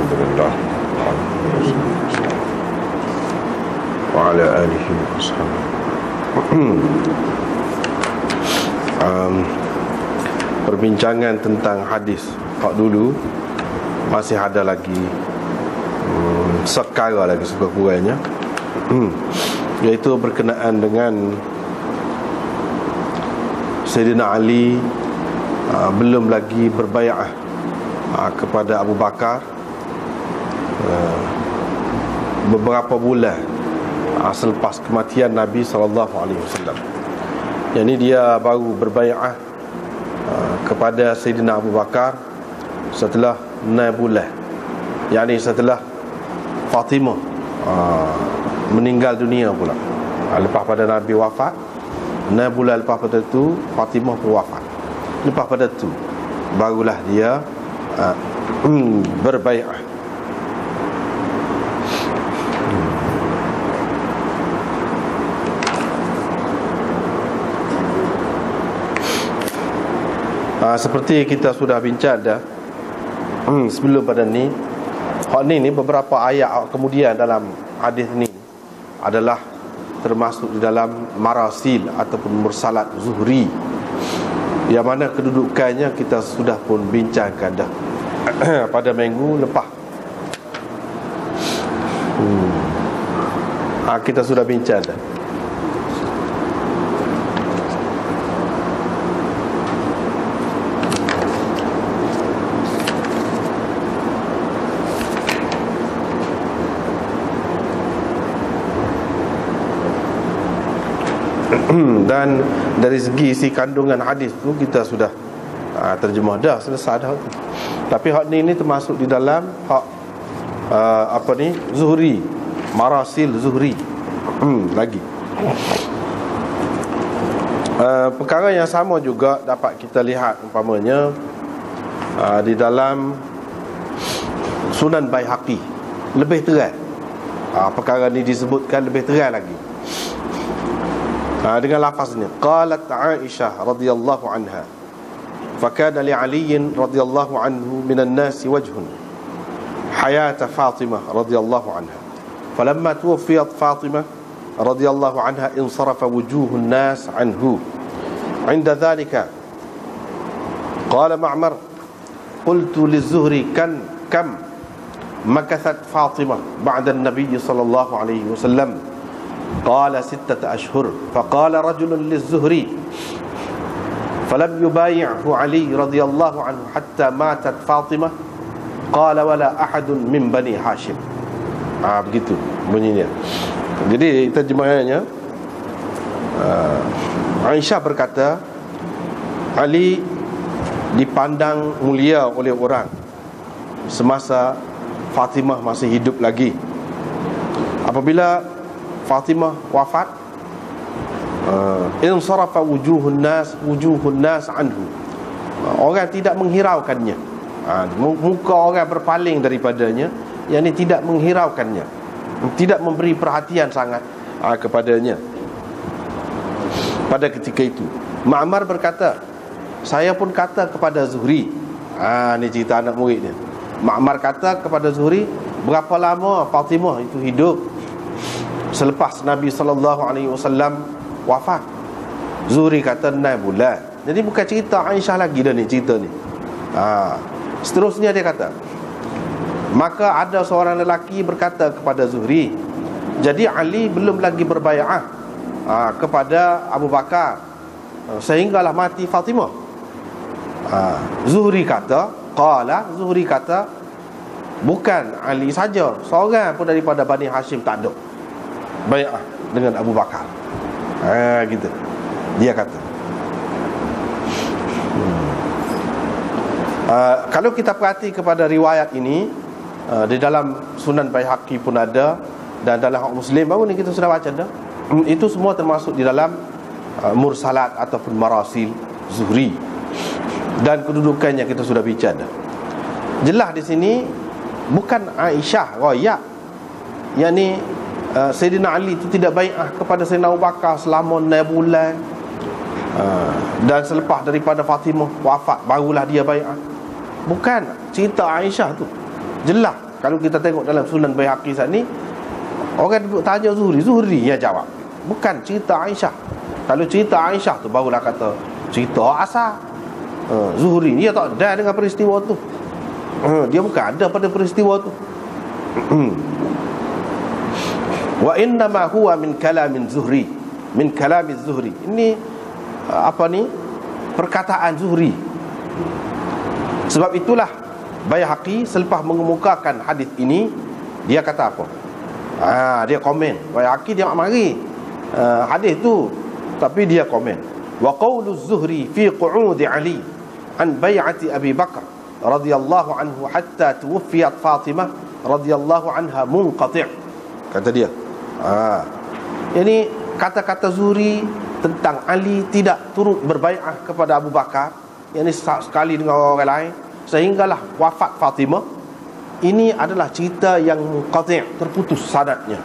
Alhamdulillah. Wa ala alihi wa ashabihi. Perbincangan tentang hadis hak dulu masih ada lagi sekara lagi sekurang-kurangnya, iaitu berkenaan dengan Sayyidina Ali belum lagi berbai'ah kepada Abu Bakar beberapa bulan selepas kematian Nabi SAW. Yang ini dia baru berbai'ah kepada Sayyidina Abu Bakar setelah 6 bulan, yakni setelah Fatimah meninggal dunia pula. Lepas pada Nabi wafat, 6 bulan lepas pada itu Fatimah pun wafat. Lepas pada itu barulah dia berbai'ah. Seperti kita sudah bincang dah sebelum pada ni, beberapa ayat kemudian dalam hadis ni adalah termasuk di dalam marasil ataupun mursalat Zuhri, yang mana kedudukannya kita sudah pun bincangkan dah pada minggu lepas. Kita sudah bincang dah. Dan dari segi isi kandungan hadis tu kita sudah terjemah dah, selesai dah. Tapi hak ni termasuk di dalam hak Zuhri, marasil Zuhri. Lagi perkara yang sama juga dapat kita lihat umpamanya di dalam Sunan Baihaqi, lebih terang. Perkara ni disebutkan lebih terang lagi dengan lafaz ni, qalat Aisyah radhiyallahu anha, fakana li Ali radhiyallahu anhu minan nas wajhun hayat Fatimah radhiyallahu anha, falamma tuwfiyat Fatimah radhiyallahu anha insarafa wujuhun nas anhu. عند ذلك قال معمر قلت للزهري كم مكثت فاطمة بعد النبي صلى الله عليه وسلم؟ قال 6 أشهر. فقال رجل للزهري فلم يبايعه علي رضي الله عنه حتى ماتت فاطمة؟ قال ولا أحد من بني هاشم. Begitu bunyinya. Jadi terjemahannya, Aisyah berkata, Ali dipandang mulia oleh orang semasa Fatimah masih hidup lagi. Apabila Fatimah wafat, insarafa wujuhun nas anhu, orang tidak menghiraukannya. Muka orang berpaling daripadanya, yakni tidak menghiraukannya, tidak memberi perhatian sangat kepadanya pada ketika itu. Ma'mar berkata, saya pun kata kepada Zuhri, ni cerita anak muridnya. Ma'mar kata kepada Zuhri, berapa lama Fatimah itu hidup selepas Nabi SAW wafat? Zuhri kata 6 bulan. Jadi bukan cerita Aisyah lagi dah ni, cerita ni. Seterusnya dia kata, maka ada seorang lelaki berkata kepada Zuhri, jadi Ali belum lagi berbai'ah kepada Abu Bakar sehinggalah mati Fatimah. Zuhri kata, Zuhri kata, bukan Ali saja, seorang pun daripada Bani Hashim tak ada bai'ah dengan Abu Bakar. Gitu dia kata. Kalau kita perhati kepada riwayat ini, di dalam Sunan Baihaqi pun ada, dan dalam Hak Muslim baru ni kita sudah baca dah. Itu semua termasuk di dalam mursalat ataupun marasil Zuhri, dan kedudukannya kita sudah bincang dah. Jelas di sini bukan Aisyah royak, yakni Sayyidina Ali itu tidak bai'ah kepada Sayyidina Abu Bakar selama 6 bulan, dan selepas daripada Fatimah wafat barulah dia bai'ah. Bukan cerita Aisyah tu. Jelas Kalau kita tengok dalam Sunan Baihaqi saat ni, orang duduk tanya Zuhri yang jawab, bukan cerita Aisyah. Kalau cerita Aisyah tu barulah kata cerita asal. Zuhri ni dia tak ada dengan peristiwa tu. Dia bukan ada pada peristiwa tu. Wa innama huwa min kalamin Zuhri, min kalamiz Zuhri. Ini perkataan Zuhri. Sebab itulah Baihaqi selepas mengemukakan hadis ini, dia kata apa? Dia komen. Baihaqi dia tak mari hadis tu, tapi dia komen. Wa qawlu Zuhri fi qu'ud Ali an bai'ati Abi Bakar radhiyallahu anhu hatta tuwfiyat Fatimah radhiyallahu anha munqati'. Kata dia. Ini kata-kata Zuhri tentang Ali tidak turut berbai'ah kepada Abu Bakar, yang ini sekali dengan orang lain, sehinggalah wafat Fatimah. Ini adalah cerita yang munqati', terputus sanadnya.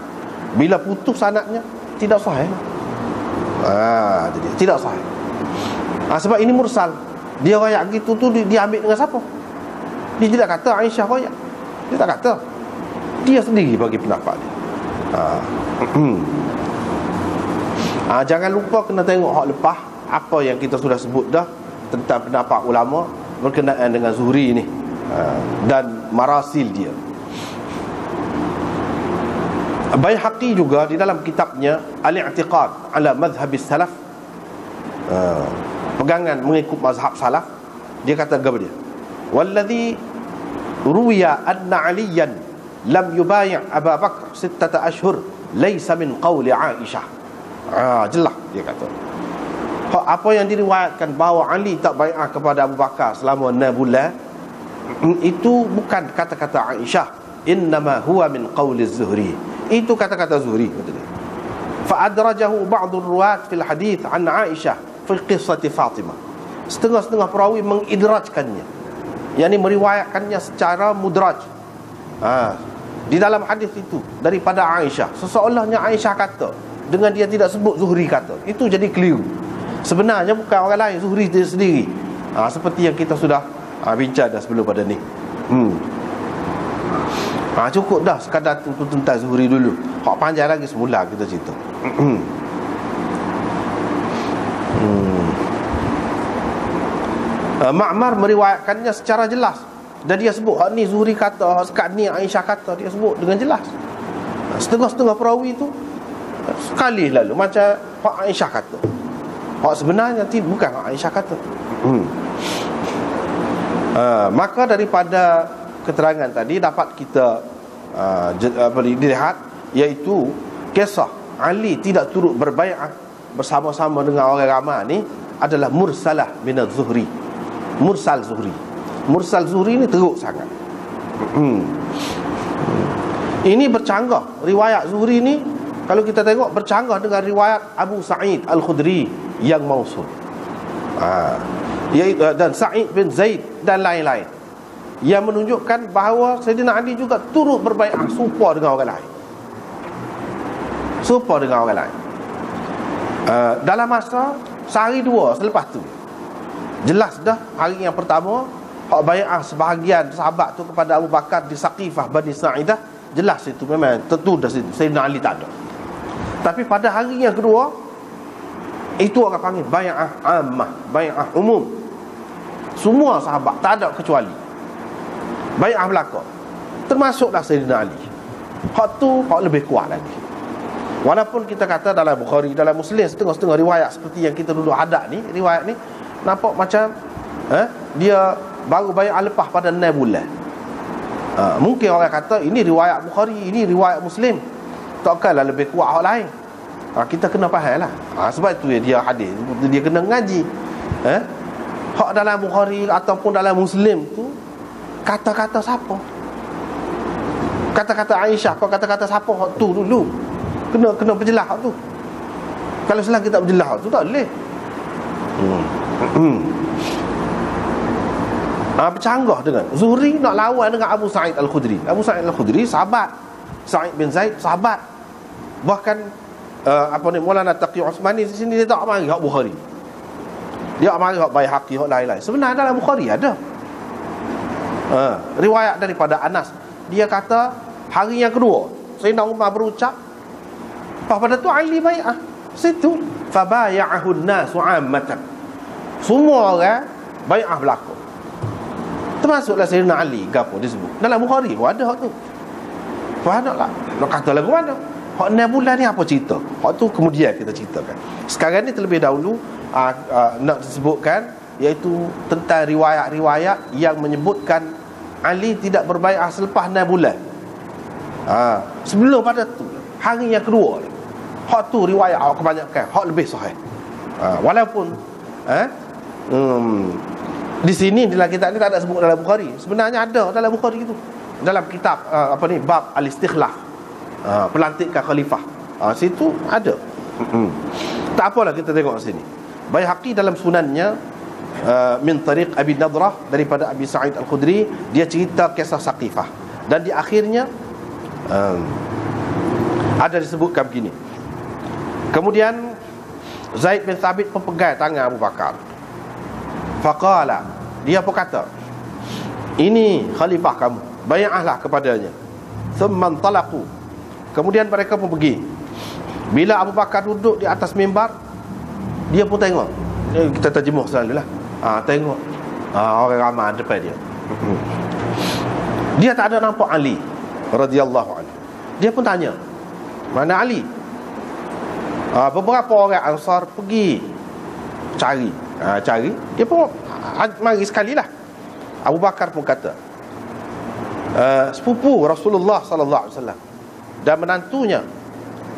Bila putus sanadnya, tidak sahih. Jadi tidak sahih. Sebab ini mursal. Dia rayak gitu tu, dia ambil dengan siapa? Dia tidak kata Aisyah rayak. Dia tak kata. Dia sendiri bagi pendapat dia. Jangan lupa kena tengok hak lepas, apa yang kita sudah sebut dah tentang pendapat ulama berkenaan dengan Zuhri ni, dan marasil dia. Baihaqi juga di dalam kitabnya Al-I'tiqad ala Madhhabis Salaf, pegangan mengikut mazhab salaf, dia kata kepada dia, walladhi ruwiya anna Aliyan lam yubai' Abu Bakar 6 ashhur laysa min qawli Aisyah. Jelas dia kata, apa yang diriwayatkan bahawa Ali tak bai'ah kepada Abu Bakar selama 6 bulan, itu bukan kata-kata Aisyah. Innama huwa min qawli Zuhri. Itu kata-kata Zuhri, kata dia. Fa adrajahu ba'd ar-ruwat fil hadith an Aisyah fi qissati Fatimah. Setengah-setengah perawi mengidrajkannya, yakni meriwayatkannya secara mudraj. Di dalam hadis itu daripada Aisyah, seseolahnya Aisyah kata, dengan dia tidak sebut Zuhri kata. Itu jadi keliru. Sebenarnya bukan orang lain, Zuhri dia sendiri. Seperti yang kita sudah bincang dah sebelum pada ni. Cukup dah sekadar tu tentang Zuhri dulu. Hak panjang lagi semula kita cerita. Ma'mar meriwayatkannya secara jelas, dan dia sebut hak ni Zuhri kata, hak sekat ni Aisyah kata, dia sebut dengan jelas. Setengah-setengah perawi tu sekali lalu macam hak Aisyah kata, hak sebenarnya bukan hak Aisyah kata. Maka daripada keterangan tadi dapat kita dilihat, iaitu kisah Ali tidak turut berbai'ah bersama-sama dengan orang ramai ni adalah mursalah minaz Zuhri. Mursal Zuhri. Mursal Zuhri ni teruk sangat. Ini bercanggah riwayat Zuhri ni, kalau kita tengok bercanggah dengan riwayat Abu Sa'id Al-Khudri yang mausul, dan Sa'id bin Zaid dan lain-lain, yang menunjukkan bahawa Sayyidina Ali juga turut berbai'ah serupa dengan orang lain. Serupa dengan orang lain. Dalam masa sehari dua selepas tu, jelas dah hari yang pertama hak bai'ah sebahagian sahabat tu kepada Abu Bakar di Saqifah Bani Sa'idah, jelas itu memang tentu dah Sayyidina Ali tak ada. Tapi pada hari yang kedua, itu orang panggil bai'ah ammah, bai'ah umum. Semua sahabat, tak ada kecuali, bai'ah belaka, termasuklah Sayyidina Ali. Hak tu hak lebih kuat lagi. Walaupun kita kata dalam Bukhari, dalam Muslim, setengah-setengah riwayat seperti yang kita duduk hadap ni, riwayat ni nampak macam dia baru bai'ah lepas pada 6 bulan. Mungkin orang kata ini riwayat Bukhari, ini riwayat Muslim, takkanlah lebih kuat hak lain. Kita kena faham lah. Sebab itu dia hadis, dia kena ngaji. Hak dalam Bukhari ataupun dalam Muslim tu, kata-kata siapa? Kata-kata Aisyah, kau kata-kata siapa hak tu dulu? Kena berjelas hak tu. Kalau selagi tak berjelas hak tu, tak boleh. Bercanggah dengan Zuhri nak lawan dengan Abu Sa'id Al-Khudri. Abu Sa'id Al-Khudri sahabat, Sa'id bin Zaid sahabat. Bahkan Maulana Taqi Uthmani di sini dia tak mari hak Bukhari, dia mari hak Baihaqi, hak lain-lain. Sebenarnya dalam Bukhari ada riwayat daripada Anas dia kata hari yang kedua Sayyidina Umar berucap, pada tu Ali bai'ah. Situ fabaya'ahun nasu 'ammatan. Semua orang bai'ah berlaku. Termasuklah Sayyidina Ali, gapo disebut. Dalam Bukhari pun ada hak tu. Faham tak? Nak kata lagu mana? Hak 6 bulan ni apa cerita? Hak tu kemudian kita ceritakan. Sekarang ni terlebih dahulu nak disebutkan, iaitu tentang riwayat-riwayat yang menyebutkan Ali tidak berbai'ah selepas 6 bulan. Sebelum pada tu, hari yang kedua, hak tu riwayat kebanyakan hak lebih sahih. Walaupun di sini dalam kitab ni tak ada sebut dalam Bukhari. Sebenarnya ada dalam Bukhari itu. Dalam kitab bab al-istikhlaf, pelantikan khalifah. Situ ada. Tak apalah, kita tengok sini. Baihaqi dalam sunannya min tariq Abi Nadrah, daripada Abi Sa'id Al-Khudri, dia cerita kisah Saqifah. Dan di akhirnya ada disebutkan begini. Kemudian Zaid bin Thabit pepegang tangan Abu Bakar. Faqala, dia pun kata, ini khalifah kamu, bai'ahlah kepadanya. Thumma talaqu, kemudian mereka pun pergi. Bila Abu Bakar duduk di atas mimbar, dia pun tengok. Kita terjemuh selalulah. Tengok orang ramai depan dia. Dia tak ada nampak Ali radhiyallahu anhu. Dia pun tanya, mana Ali? Beberapa orang Ansar pergi cari. Dia pun mari sekali lah. Abu Bakar pun kata, sepupu Rasulullah sallallahu alaihi wasallam dan menantunya,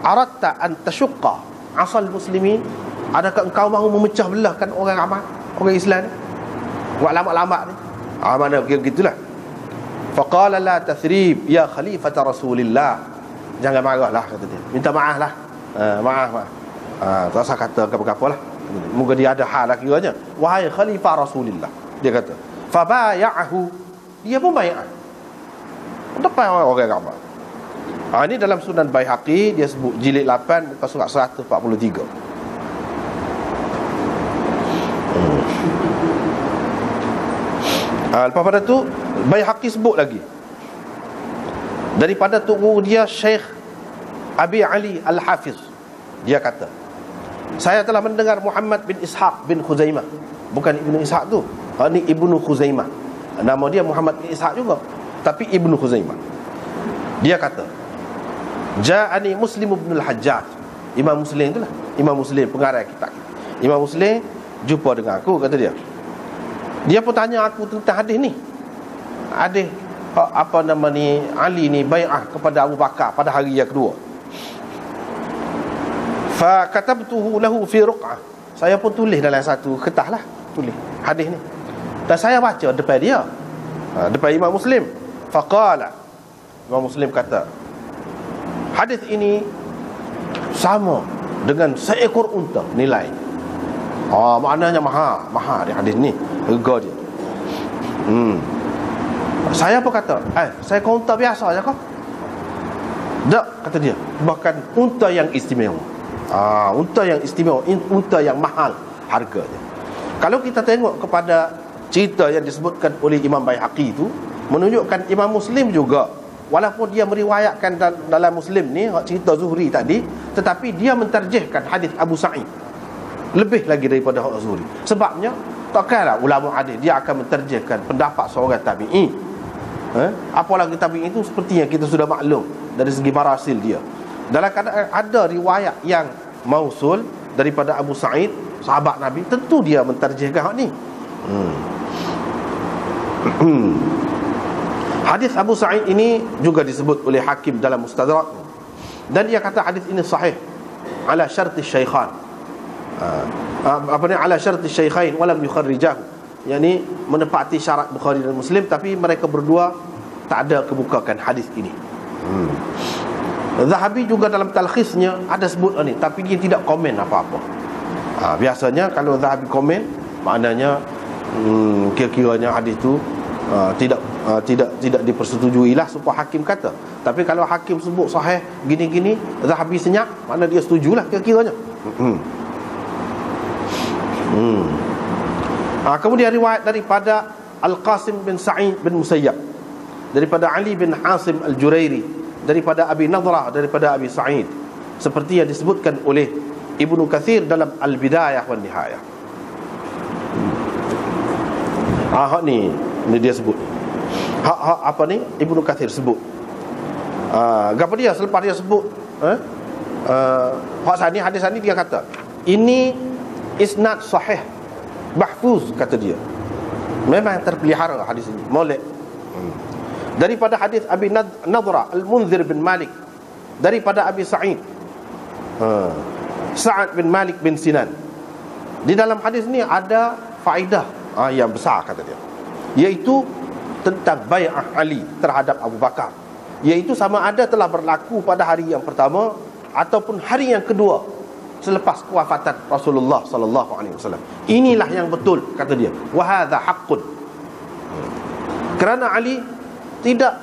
aratta an tashqa asal muslimin, adakah engkau mahu memecah belahkan orang ramai, orang Islam ni, buat lama-lama ni? Mana begitulah. Faqala la tathrib ya khalifata Rasulillah, jangan marahlah, kata dia, minta maaf lah. Maaf. Tak usah kata apa-apa lah. Moga dia ada hal lah kiranya. Wahai khalifah Rasulillah, dia kata. Fabaya'ahu, dia pun bai'ah depan orang ramai. Ini dalam Sunan Baihaqi, dia sebut jilid 8 muka surat 143. Lepas pada tu Baihaqi sebut lagi daripada tok guru dia Syekh Abi Ali Al-Hafiz, dia kata, saya telah mendengar Muhammad bin Ishaq bin Khuzaimah. Bukan Ibnu Ishaq tu, ini Ibnu Khuzaimah. Nama dia Muhammad bin Ishaq juga, tapi Ibnu Khuzaimah. Dia kata, ja'ani Muslim ibn al-Hajjaj. Imam Muslim itulah, Imam Muslim pengarang kitab. Imam Muslim jumpa dengan aku, kata dia. Dia pun tanya aku tentang hadis ni. Hadis Ali ni bai'ah kepada Abu Bakar pada hari yang kedua. Fa katabtuhu lahu fi ruq'ah, saya pun tulis dalam satu kertas lah, tulis hadis ni, dan saya baca depan dia, depan Imam Muslim. Faqala, Imam Muslim kata, hadis ini sama dengan seekor unta nilai. Maknanya mahal dia hadis ni, harga dia. Saya pun kata, saya kau unta biasa je kau? Tak, kata dia, bahkan unta yang istimewa. Unta yang istimewa, unta yang mahal harganya. Kalau kita tengok kepada cerita yang disebutkan oleh Imam Baihaqi itu, menunjukkan Imam Muslim juga, walaupun dia meriwayatkan dalam Muslim ni cerita Zuhri tadi, tetapi dia mentarjihkan hadis Abu Sa'id lebih lagi daripada Zuhri. Sebabnya takkanlah ulama hadis dia akan mentarjihkan pendapat seorang tabi'i. Apalagi tabi'i itu seperti yang kita sudah maklum dari segi marasil dia. Dalam keadaan ada riwayat yang mausul daripada Abu Sa'id, sahabat Nabi, tentu dia mentarjihkan hak ni. Hadis Abu Sa'id ini juga disebut oleh Hakim dalam Mustadrak, dan dia kata hadis ini sahih ala syarti syaikhan. Ala syarti syaikhain walam yukharrijahu, yakni menepati syarat Bukhari dan Muslim, tapi mereka berdua tak ada kemukakan hadis ini. Zahabi juga dalam talkhisnya ada sebut ni, tapi dia tidak komen apa-apa. Biasanya kalau Zahabi komen, maknanya kira-kiranya hadis tu tidak dipersetujui lah supaya Hakim kata. Tapi kalau Hakim sebut sahih gini-gini, Zahabi senyap, makna dia setujulah kira-kiranya. Kemudian riwayat daripada Al-Qasim bin Sa'id bin Musayyab, daripada Ali bin Hasim Al-Jurairi, daripada Abi Nadrah, daripada Abi Sa'id, seperti yang disebutkan oleh Ibnu Katsir dalam Al-Bidayah wan Nihayah. Hak ni dia sebut. Hak apa ni? Ibnu Katsir sebut. Gapo dia selepas dia sebut hak sani, hadis ni dia kata ini isnad sahih mahfuz, kata dia. Memang terpelihara hadis ini, molek. Daripada hadis Abi Nadra Al-Munzir bin Malik, daripada Abi Sa'id Sa'ad bin Malik bin Sinan. Di dalam hadis ni ada faedah yang besar, kata dia, iaitu tentang bai'ah Ali terhadap Abu Bakar, iaitu sama ada telah berlaku pada hari yang pertama ataupun hari yang kedua selepas kewafatan Rasulullah sallallahu alaihi wasallam. Inilah yang betul, kata dia. Wa hadza haqqun. Kerana Ali tidak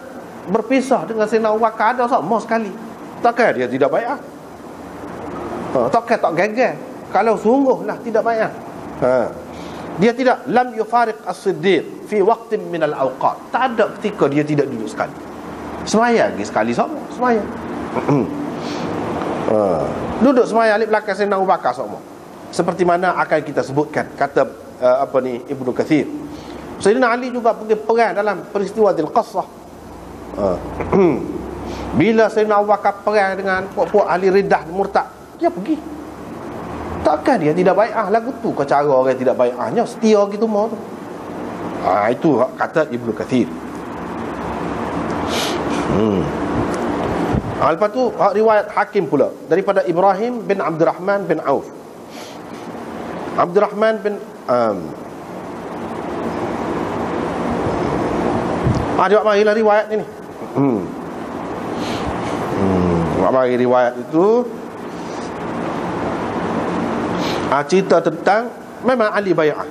berpisah dengan Sayyidina Abu Bakar ada sama sekali. Takkan dia tidak bai'ah? Takkan tak gegar kalau sungguhlah tidak bai'ah. Dia tidak lam yufariq as-siddiq fi waqtin min al-awqat. Tak ada ketika dia tidak duduk sekali. Semaya lagi sekali sama, semaya. Duduk semaya alif belakang Sayyidina Abu Bakar sama. Seperti mana akan kita sebutkan, kata Ibnu Katsir. Sayyidina Ali juga pergi perang dalam peristiwa Dzulqassah. Bila Sayyidina Abu Bakar perang dengan puak-puak ahli riddah murtad, dia pergi. Takkan dia tidak bai'ah? Lagu tu kau cara orang tidak bai'ahnya, setia gitu mau tu. Itu kata Ibnu Katsir. Lepas tu riwayat Hakim pula daripada Ibrahim bin Abdurrahman bin Auf. Abdurrahman bin dia marilah riwayat ini. Mari riwayat itu cerita tentang memang Ali bai'ah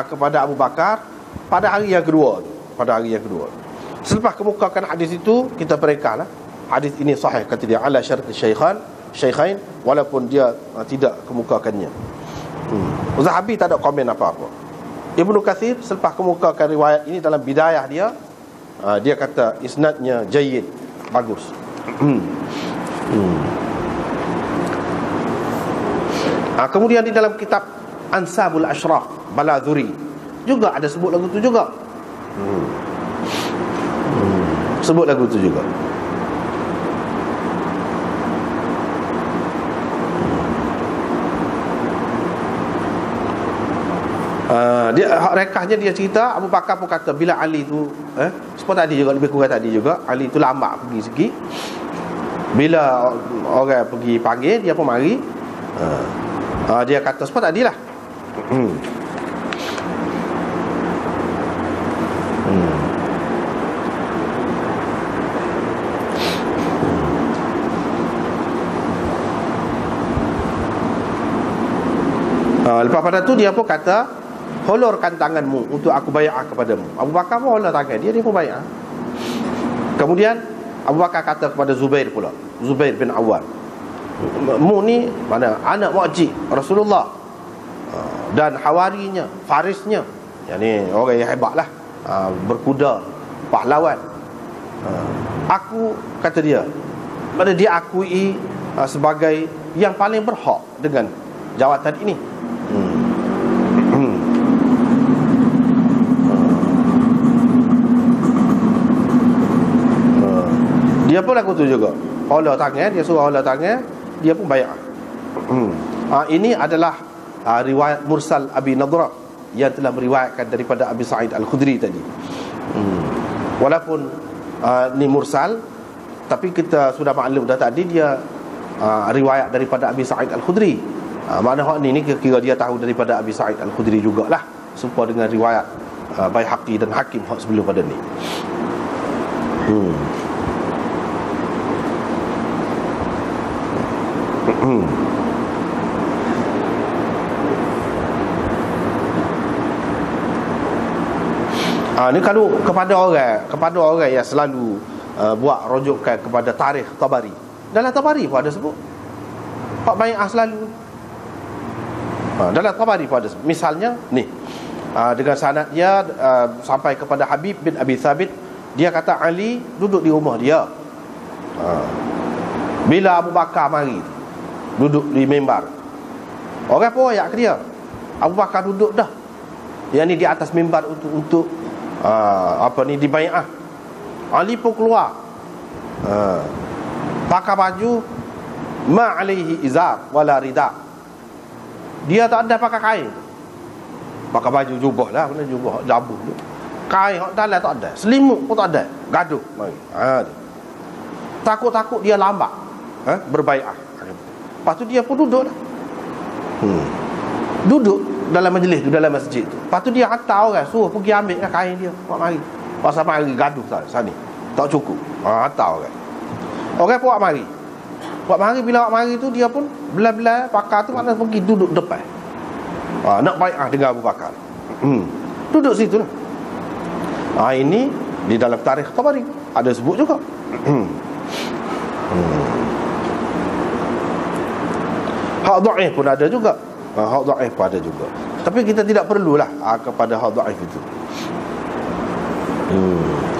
kepada Abu Bakar pada hari yang kedua. Selepas kemukakan hadis itu, kita perekalah hadis ini sahih, kata dia, ala syart syaikhain, walaupun dia tidak kemukakannya. Zahabi tak ada komen apa-apa. Ibnu Katsir selepas kemukakan riwayat ini dalam bidayah dia, dia kata isnadnya jayyid, bagus. Kemudian di dalam kitab Ansabul Ashraf Baladhuri juga ada sebut lagu tu juga. Sebut lagu tu juga. Dia rekahnya dia cerita Abu Bakar pun kata bila Ali tu seperti tadi juga, lebih kurang tadi juga, Ali tu lambat pergi sikit. Bila orang pergi panggil, dia pun mari. Dia kata seperti tadi lah. Lepas pada tu dia pun kata, hulurkan tanganmu untuk aku bai'ah kepadamu. Abu Bakar pun hulur tangan dia pun bai'ah. Kemudian Abu Bakar kata kepada Zubair pula, Zubair bin Awwam, mu ni mana anak makcik Rasulullah dan hawarinya, farisnya, yakni orang yang hebat lah, berkuda, pahlawan. Aku, kata dia, pada dia akui sebagai yang paling berhak dengan jawatan ini. Dia pun lagu tu juga, hola tangan, dia suruh hola tangan, dia pun bai'ah. Ini adalah riwayat mursal Abi Nadra yang telah meriwayatkan daripada Abi Sa'id Al-Khudri tadi. Walaupun ni mursal, tapi kita sudah maklum dah tadi dia riwayat daripada Abi Sa'id Al-Khudri. Makna hak ni kira dia tahu daripada Abi Sa'id Al-Khudri jugalah, serupa dengan riwayat Baihaqi dan Hakim hak sebelum pada ni. Ni kalau kepada orang yang selalu buat rujukan kepada tarikh Tabari. Dalam Tabari pun ada sebut hak bai'ah selalu. Dalam Tabari pun ada sebut. Misalnya ni, dengan sanadnya sampai kepada Habib bin Abi Thabit Dia kata Ali duduk di rumah dia. Bila Abu Bakar mari, duduk di mimbar, orang pun royak ke dia. Abu Bakar duduk dah, yang ni di atas mimbar untuk dibai'ah. Ali pun keluar, pakai baju ma alaihi izar wala rida. Dia tak ada pakai kain, pakai baju jubah lah, kena jubah jabu tu. Kain hak dalam tak ada, selimut pun tak ada, gaduh mari. Takut-takut dia lambat berbai'ah. Lepas tu dia pun duduk lah. Duduk dalam majlis tu, dalam masjid tu. Lepas tu dia hantar orang, suruh pergi ambil lah kain dia, buat mari. Pasal mari gaduh sana tak cukup. Hantar orang. Orang pun buat mari. Buat mari, bila buat mari tu dia pun belah-belah pakar tu maknanya pergi duduk depan. Nak bai'ah dengan Abu Bakar. Duduk situ lah. Ini di dalam tarikh Tabari ada sebut juga. Hak dhaif pun ada juga. Hak dhaif pun ada juga. Tapi kita tidak perlulah kepada hak dhaif itu.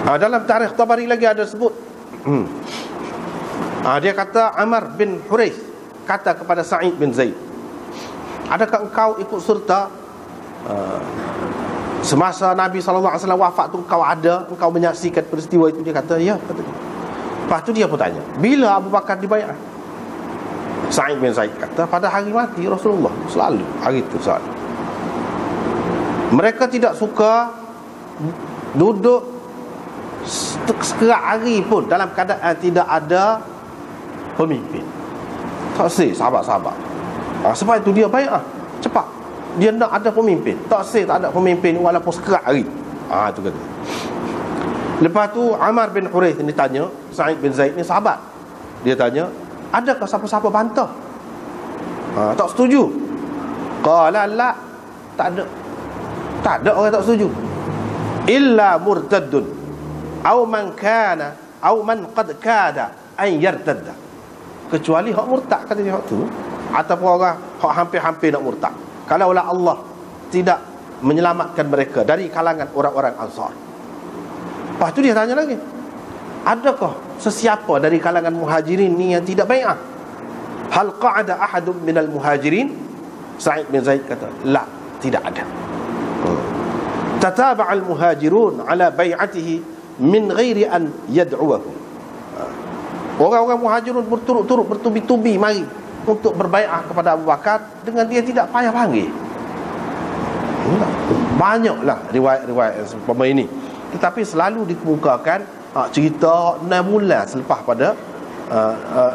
Dalam tarikh Tabari lagi ada sebut. Dia kata Amr bin Huraith kata kepada Sa'id bin Zaid, adakah engkau ikut serta semasa Nabi SAW wafat tu, engkau menyaksikan peristiwa itu? Dia kata ya, kata dia. Lepas tu dia pun tanya, bila Abu Bakar dibai'ah? Sa'id bin Zaid kata, pada hari mati Rasulullah, selalu hari itu selalu. Mereka tidak suka duduk sekerat hari pun dalam keadaan tidak ada pemimpin. Tak sih sahabat-sahabat. Sebab itu dia bai'ah cepat. Dia nak ada pemimpin. Tak sih tak ada pemimpin walaupun sekerat hari. Itu kata. Lepas tu Amr bin Huraith ni tanya, Sa'id bin Zaid ni sahabat. Dia tanya, adakah siapa-siapa bantah? Tak setuju? Qala la, tak ada. Tak ada orang tak setuju. Illa murtaddun aw man kana aw man qad kada an yartadda. Kecuali hak murtad, kata dia hak tu, ataupun orang hak hampir-hampir nak murtad. Kalaulah Allah tidak menyelamatkan mereka dari kalangan orang-orang Ansar. Lepas tu dia tanya lagi, adakah sesiapa dari kalangan muhajirin ni yang tidak bai'ah? Hal qa'ada ahadun minal muhajirin? Sa'id bin Zaid kata, la, tidak ada. Tataba'al muhajirun ala bai'atihi min ghairi an yad'uwahu. Orang-orang muhajirun berturut-turut, bertubi-tubi mari untuk berbai'ah kepada Abu Bakar dengan dia tidak payah panggil. Banyaklah riwayat-riwayat seperti ini. Tetapi selalu dikemukakan cerita 6 bulan selepas pada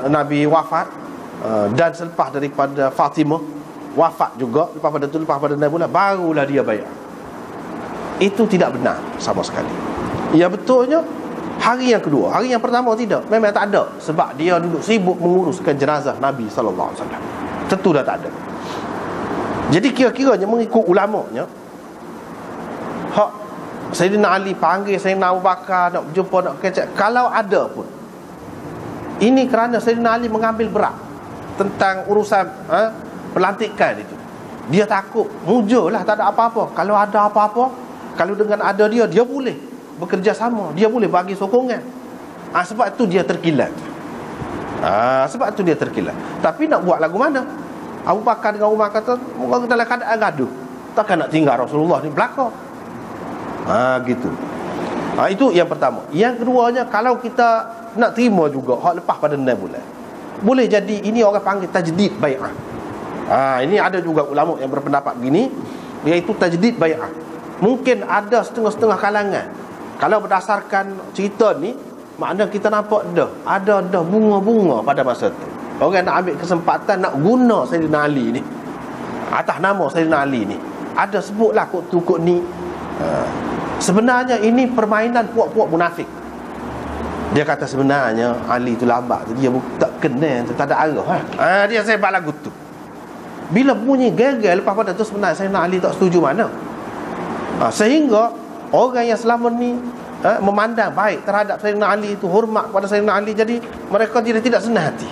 Nabi wafat, dan selepas daripada Fatimah wafat juga, lepas pada 6 bulan barulah dia bai'ah. Itu tidak benar sama sekali. Ya, betulnya hari yang kedua. Hari yang pertama tidak, memang tak ada, sebab dia duduk sibuk menguruskan jenazah Nabi sallallahu alaihi wasallam. Tentu dah tak ada. Jadi kira-kiranya mengikut ulamanya, hak Sayyidina Ali panggil Sayyidina Abu Bakar nak jumpa, nak kecek, kalau ada pun, ini kerana Sayyidina Ali mengambil berat tentang urusan pelantikan itu. Dia takut mujurlah tak ada apa-apa. Kalau ada apa-apa, kalau dengan ada dia boleh bekerjasama, dia boleh bagi sokongan. Sebab itu dia terkilat. Tapi nak buat lagu mana? Abu Bakar dengan Umar kata, orang dalam keadaan gaduh, takkan nak tinggal Rasulullah ni belakang. Gitu. Itu yang pertama. Yang keduanya, kalau kita nak terima juga hak lepas pada 6 bulan, boleh jadi ini orang panggil tajdid bai'ah. Ini ada juga ulama yang berpendapat gini, iaitu tajdid bai'ah. Mungkin ada setengah-setengah kalangan, kalau berdasarkan cerita ni, makna kita nampak ada bunga-bunga pada masa tu. Orang nak ambil kesempatan nak guna Sayyidina Ali ni, atas nama Sayyidina Ali ni. Ada sebutlah kok ni. Sebenarnya ini permainan puak-puak munafik. Dia kata sebenarnya Ali tu lambat, dia tak kenal, tak ada arah. Dia sebab lagu tu. Bila bunyi gagal lepas pada tu, sebenarnya Sayyidina Ali tak setuju mana. Sehingga orang yang selama ni memandang baik terhadap Sayyidina Ali itu, hormat kepada Sayyidina Ali, jadi mereka tidak senang hati,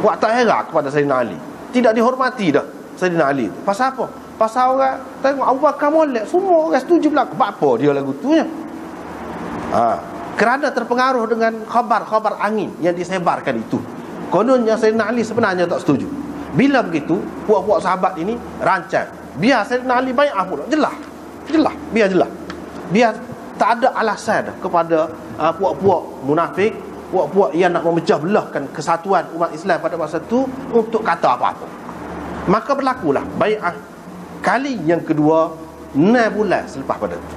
buat tak heran kepada Sayyidina Ali, tidak dihormati dah Sayyidina Ali. Pasal apa? Pasal orang tengok Abu Bakar molek, semua orang setuju belaka. Apa dia lagu tu nya? kerana terpengaruh dengan khabar-khabar angin yang disebarkan itu. Kononnya Sayyidina Ali sebenarnya tak setuju. Bila begitu, puak-puak sahabat ini rancang, biar Sayyidina Ali bai'ah pula. Jelas, biar jelas. Biar tak ada alasan kepada puak-puak munafik, puak-puak yang nak memecah belahkan kesatuan umat Islam pada masa itu untuk kata apa-apa. Maka berlakulah bai'ah kali yang kedua 6 bulan selepas pada itu.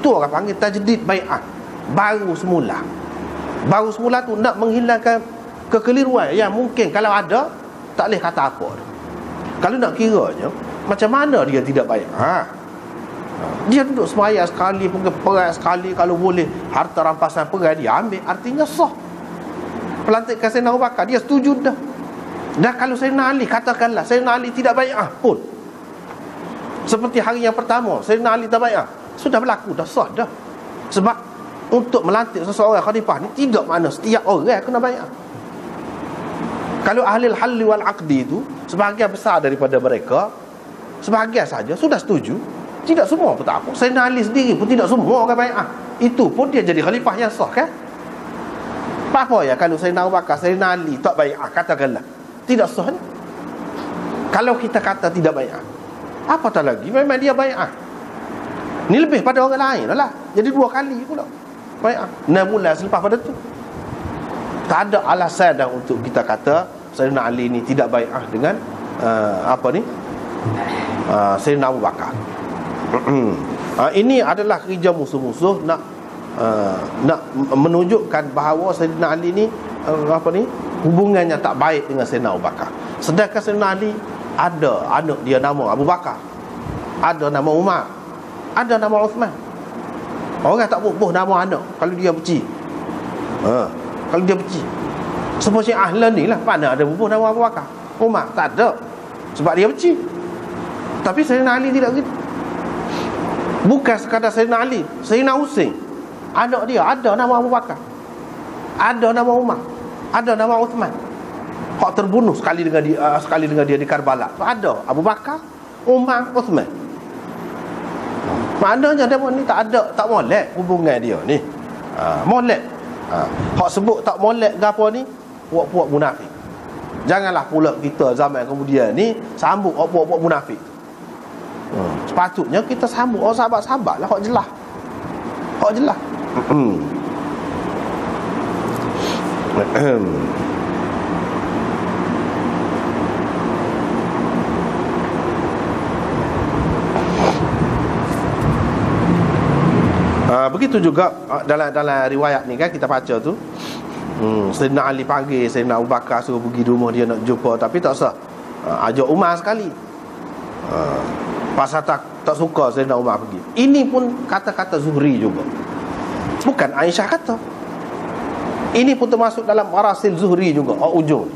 Itu orang panggil tajdid bai'ah. Baru semula tu nak menghilangkan kekeliruan yang mungkin kalau ada tak boleh kata apa. Kalau nak kiranya macam mana dia tidak bai'ah, dia duduk semaya sekali, perang sekali, kalau boleh harta rampasan perang dia ambil, artinya sah. Pelantikan Sayyidina Abu Bakar dia setuju dah. Dan kalau Sayyidina Ali, katakanlah Sayyidina Ali tidak bai'ah pun, seperti hari yang pertama Sayyidina Ali tak bai'ah, sudah berlaku dah, sah dah. Sebab untuk melantik seseorang khalifah ni tidak makna setiap orang kena bai'ah. Kalau ahli al-hal wal aqdi itu sebahagian besar daripada mereka, sebahagian saja sudah setuju, tidak semua pun tak apa. Sayyidina Ali sendiri pun tidak semua orang bai'ah. Itu pun dia jadi khalifah yang sah kan? Apa ya kalau Sayyidina Abu Bakar, Sayyidina Ali tak bai'ah, katakanlah tidak sah ni. Kalau kita kata tidak bai'ah, apa tak lagi memang dia bai'ah. Ni lebih pada orang lain lah. Jadi 2 kali pula bai'ah 6 bulan selepas pada tu. Tak ada alasan dah untuk kita kata Sayyidina Ali ni tidak bai'ah dengan Sayyidina Abu Bakar. Ini adalah kerja musuh-musuh nak menunjukkan bahawa Sayyidina Ali ni hubungannya tak baik dengan Sayyidina Abu Bakar. Sedangkan Sayyidina Ali ada anak dia nama Abu Bakar, ada nama Umar, ada nama Uthman. Orang tak bubuh nama anak kalau dia benci. Kalau dia benci. Semua Syiah ni lah, mana ada bubuh nama Abu Bakar, Umar, tak ada. Sebab dia benci. Tapi Sayyidina Ali tidak begitu. Bukan sekadar Sayyidina Ali, Sayyidina Husain, anak dia ada nama Abu Bakar, ada nama Umar, ada nama Uthman. Hak terbunuh sekali dengan dia di Karbala. Ada Abu Bakar, Umar, Uthman. Maknanya dia ni tak ada, tak molek hubungan dia ni. Molek. Hak sebut tak molek ke apa ni, puak-puak munafik. Janganlah pula kita zaman kemudian ni sambut puak-puak munafik. Sepatutnya kita sambut orang sahabat-sahabat lah, hak jelas. Hak jelas. Begitu juga dalam riwayat ni kan kita baca tu, Sayyidina Ali panggil Sayyidina Abu Bakar, suruh pergi rumah dia nak jumpa, tapi tak sah. Ajak Umar sekali. Pasal tak suka Sayyidina Umar pergi. Ini pun kata-kata Zuhri juga, bukan Aisyah kata. Ini pun termasuk dalam marasil Zuhri juga, ujung.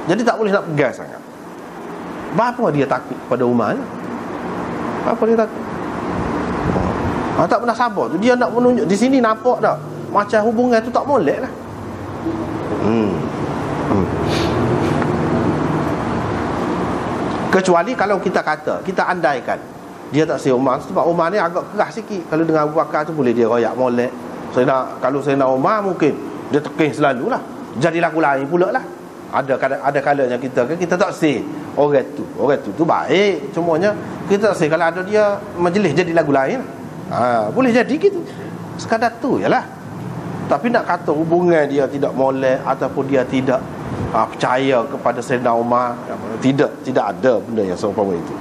Jadi tak boleh nak pegang sangat. Apa dia takut pada Umar ni? Apa dia takut? Tak pernah sabar tu. Dia nak menunjuk di sini, nampak tak macam hubungan tu tak molek lah. Kecuali kalau kita kata, kita andaikan dia tak si Umar, sebab Umar ni agak keras sikit. Kalau dengan Abu Bakar tu boleh dia royak molek. Kalau Sayyidina Umar mungkin dia tekih selalu lah, jadi lagu lain pula lah. Ada kalanya kita tak say orang tu baik, cumanya kita tak say kalau ada dia majlis jadi lagu lain lah. Boleh jadi gitu, sekadar tu je lah. Tapi nak kata hubungan dia tidak molek ataupun dia tidak percaya kepada Sayyidina Umar, tidak ada benda yang seumpama itu.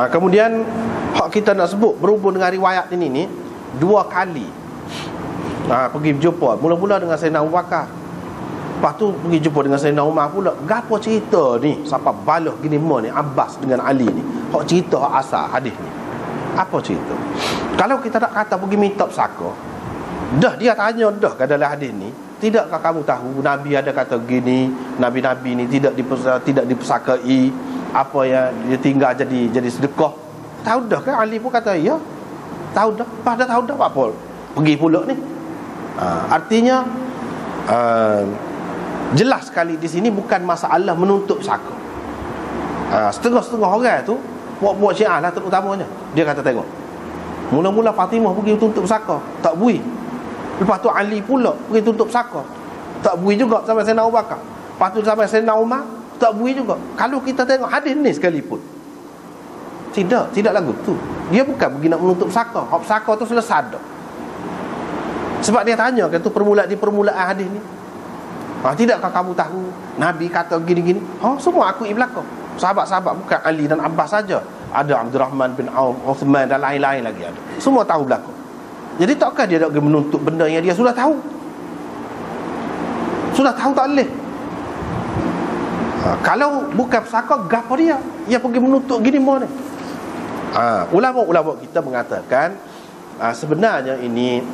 Kemudian hak kita nak sebut berhubung dengan riwayat ini ni, 2 kali pergi berjumpa. Mula-mula dengan Sayyidina Abu Bakar, lepas tu pergi jumpa dengan Sayyidina Umar pula. Gapo cerita ni sampai balah gini ni Abbas dengan Ali ni? Hak cerita, hak asal hadis ni apa cerita? Kalau kita nak kata pergi minta pesaka, dah dia tanya dah ke dalam hadis ni, tidakkah kamu tahu Nabi ada kata gini, Nabi-Nabi ni tidak dipesakai, apa yang dia tinggal jadi sedekah. Tahu dah kan? Ali pun kata ya, tahu dah. Pada tahu dah apa pergi pula ni. Artinya Jelas sekali di sini bukan masalah menutup saka. Setengah-setengah orang tu buat Syiah lah terutamanya, dia kata tengok, mula-mula Fatimah pergi tutup saka, tak bui. Lepas tu Ali pula pergi tutup saka, tak bui juga sampai Sayyidina Abu Bakar. Lepas tu sampai Sayyidina Umar, tak bui juga. Kalau kita tengok hadis ni sekalipun, tidak lagu tu. Dia bukan pergi nak menutup saka. Hak saka tu selesai dah. Sebab dia tanya kan tu permulaan hadis ni. Tidakkah kamu tahu Nabi kata gini-gini? Semua akui belakang. Sahabat-sahabat, bukan Ali dan Abbas saja, ada Abdurrahman bin Auf, Uthman dan lain-lain lagi ada. Semua tahu belakang. Jadi takkah dia nak pergi menuntut benda yang dia sudah tahu? Sudah tahu tak boleh. Kalau bukan pesaka, gapo dia pergi menuntut gini mana? Ulama-ulama kita mengatakan sebenarnya ini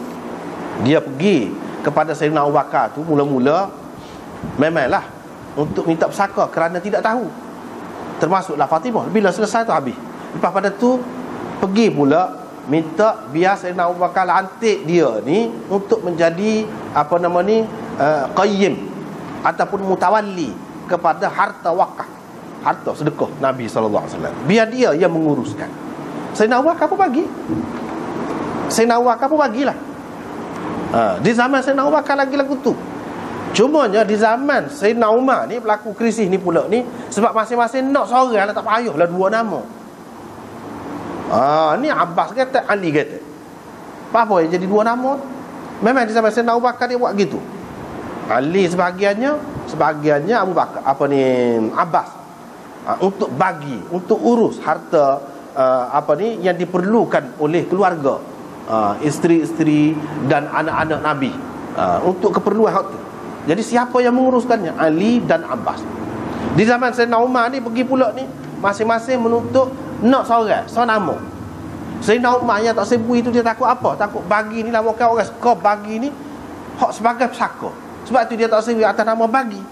dia pergi kepada Sayyidina Abu Bakar tu mula-mula memanglah untuk minta pesaka kerana tidak tahu. Termasuklah Fatimah. Bila selesai tu habis. Lepas pada tu pergi pula minta biar Sayyidina Abu Bakar lantik dia ni untuk menjadi qayyim ataupun mutawalli kepada harta wakaf, harta sedekah Nabi SAW. Biar dia yang menguruskan. Sayyidina Abu Bakar pun bagi. Sayyidina Abu Bakar pun bagilah. Di zaman Sayyidina Abu Bakar lagi lagu tu. Cumanya di zaman Sayyidina Umar ni berlaku krisis ni pula ni, sebab masing-masing nak seorang lah, tak payahlah dua nama. Ni Abbas kata, Ali kata. Apa yang jadi dua nama? Memang di zaman Sayyidina Abu Bakar dia buat gitu. Ali sebahagiannya Abu Bakar, Abbas. Untuk bagi, untuk urus harta yang diperlukan oleh keluarga, isteri-isteri dan anak-anak Nabi, untuk keperluan hak tu. Jadi siapa yang menguruskannya? Ali dan Abbas. Di zaman Sayyidina Umar ni pergi pula ni, masing-masing menuntut nak seorang nama. Sayyidina Umar yang tak sebui itu, dia takut apa? Takut bagi ni nama orang suka bagi ni hak sebagai pesaka. Sebab tu dia tak sebui atas nama bagi.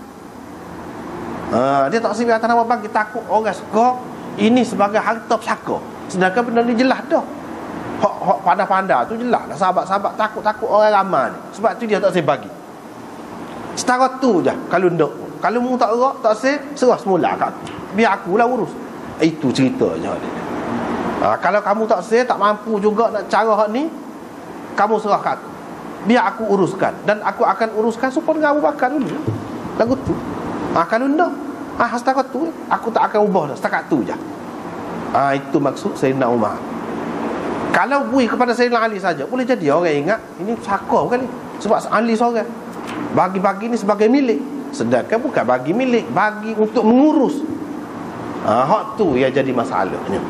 Dia tak sebui atas nama bagi, takut orang suka ini sebagai harta pesaka. Sedangkan benda ni jelas dah. Hak pandai-pandai tu jelas lah. Sahabat-sahabat takut orang ramai ni. Sebab tu dia tak sebui bagi. Setara tu je. Kalau ndak, kalau mu tak gerak, tak serah semula kat aku. Biar akulah urus. Itu cerita je. Kalau kamu tak mampu juga nak cara hak ni, kamu serah kat aku. Biar aku uruskan, dan aku akan uruskan supaya dengan Abu Bakar dulu. Lagu tu. Kalau ndak, setakat tu aku tak akan ubah dah. Setakat tu je. Itu maksud Sayyidina Umar. Kalau bui kepada Sayyidina Ali saja, boleh jadi orang ingat ini sakar kali. Sebab Ali seorang bagi-bagi ni sebagai milik, sedangkan bukan bagi milik, bagi untuk mengurus. Hak tu yang jadi masalahnya.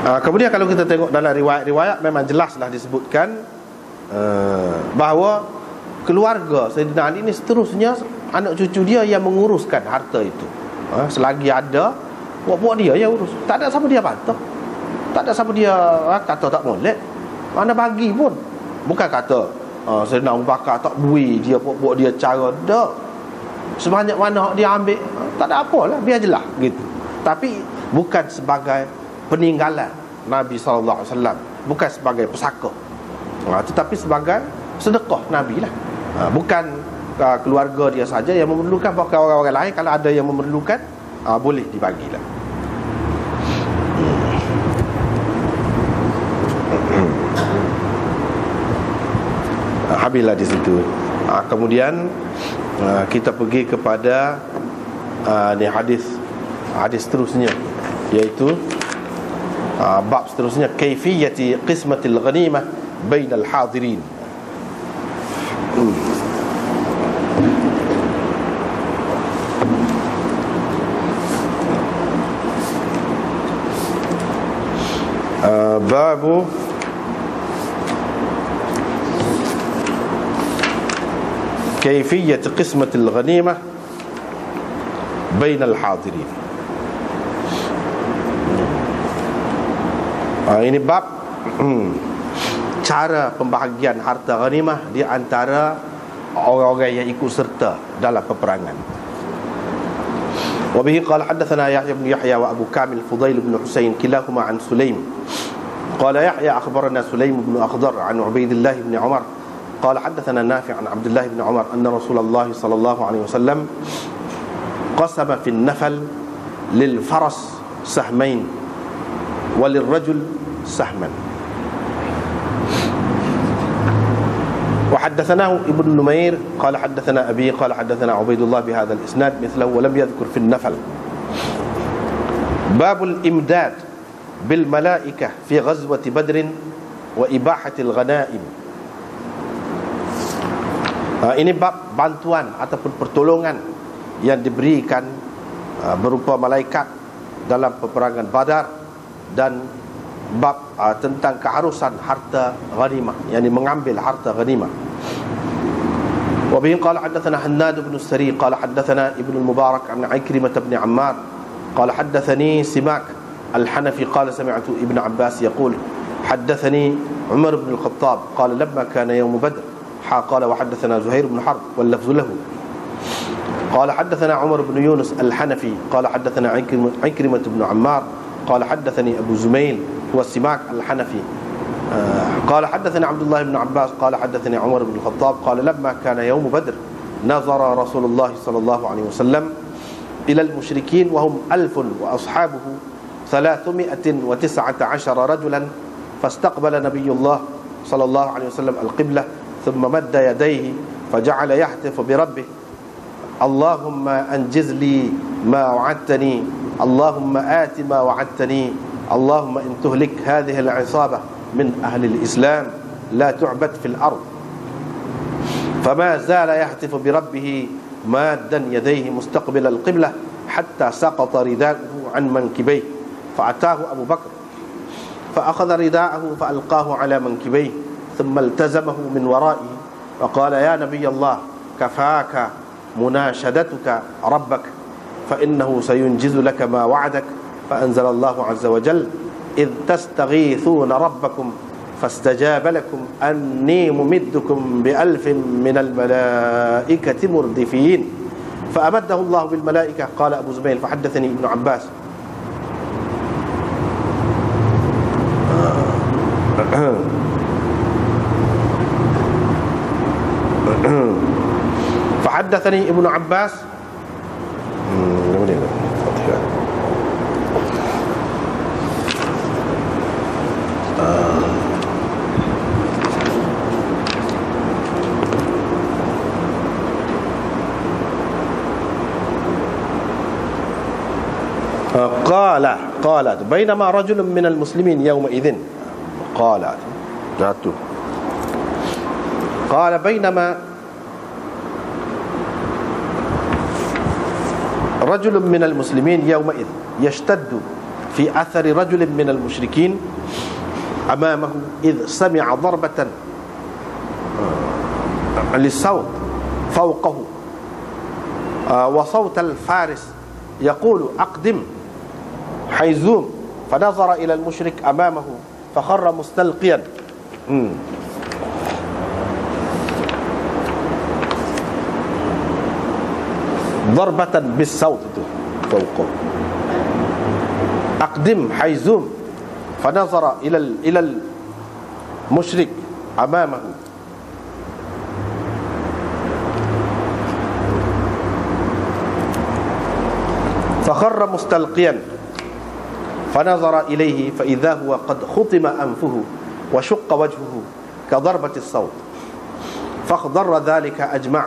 Kemudian kalau kita tengok dalam riwayat-riwayat, memang jelaslah disebutkan bahawa keluarga Sayyidina Ali ni seterusnya anak cucu dia yang menguruskan harta itu. Selagi ada, buat dia yang urus. Tak ada siapa dia bantah. Tak ada siapa dia kata tak boleh. Mana bagi pun. Bukan kata Sayyidina Abu Bakar tak bui, dia buat dia cara. Tak. Sebanyak mana dia ambil, tak ada apalah, biar jelas gitu. Tapi bukan sebagai peninggalan Nabi SAW, bukan sebagai pesaka, tetapi sebagai sedekah Nabi lah. Bukan keluarga dia saja yang memerlukan, bahkan orang-orang lain kalau ada yang memerlukan, boleh dibagilah. Habislah di situ. Kemudian kita pergi kepada ni hadis seterusnya, iaitu bab seterusnya, kaifiyati qismatil ghanimah bainal hadirin. Babu kaifiyat qismatil ghanimah bainal hadirin. Ini bab cara pembahagian harta ghanimah di antara orang-orang yang ikut serta dalam peperangan. وبه قال حدثنا يحيى بن يحيى وأبو كامل فضيل بن حسين كلاهما عن سليم قال يحيى أخبرنا سليم بن أخضر عن عبيد الله بن عمر قال حدثنا نافع عن عبد الله بن عمر أن رسول الله صلى الله عليه وسلم قسم في النفل للفرس سهمين وللرجل سهما. وحدثناه ابن نمير قال حدثنا أبي قال حدثنا عبيد الله بهذا الإسناد مثله ولم يذكر في النفل. باب الإمداد بالملائكة في غزوة بدر وإباحة الغنائم. Ini bab bantuan ataupun pertolongan yang diberikan berupa malaikat dalam peperangan Badar, dan bab tentang keharusan harta ghanimah, yakni mengambil harta ghanimah. Wa bihi qala hadatsana Hannad bin Sari qala hadatsana Ibnu al-Mubarak an Ikrimah bin Ammar qala hadatsani Simak al-Hanafi qala sami'tu Ibn Abbas yaqul hadatsani Umar bin al-Khattab qala lamma kana yawm Badr قال وحدثنا زهير بن حرب واللفظ له قال حدثنا عمر بن يونس الحنفي قال حدثنا عكرمة بن عمار قال حدثني أبو زميل هو السماك الحنفي قال حدثنا عبد الله بن عباس قال حدثني عمر بن الخطاب قال لما كان يوم بدر نظر رسول الله صلى الله عليه وسلم إلى المشركين وهم 1000 وأصحابه 319 رجلا فاستقبل نبي الله صلى الله عليه وسلم القبلة ثم مد يديه فجعل يهتف بربه اللهم أنجز لي ما وعدتني اللهم آت ما وعدتني اللهم إن تهلك هذه العصابة من أهل الإسلام لا تعبد في الأرض. فما زال يهتف بربه مادا يديه مستقبل القبلة حتى سقط رداءه عن منكبيه فأتاه أبو بكر فأخذ رداءه فألقاه على منكبيه ثم التزمه من ورائه وقال يا نبي الله كفاك مناشدتك ربك فإنه سينجز لك ما وعدك فأنزل الله عز وجل إذ تستغيثون ربكم فاستجاب لكم أني ممدكم ب1000 من الملائكة مردفين فأمده الله بالملائكة. قال أبو زبيل فحدثني ابن عباس فحدثني ابن عباس قال بينما رجل من المسلمين يومئذ قال بينما رجل من المسلمين يومئذ يشتد في أثر رجل من المشركين أمامه إذ سمع ضربة للصوت فوقه وصوت الفارس يقول أقدم حيزوم فنظر إلى المشرك أمامه فخر مستلقيا ضربة بالصوت فوقه أقدم حيزوم فنظر إلى المشرك أمامه فخر مستلقيا فنظر إليه فإذا هو قد خطم أنفه وشق وجهه كضربة الصوت فاخضر ذلك أجمع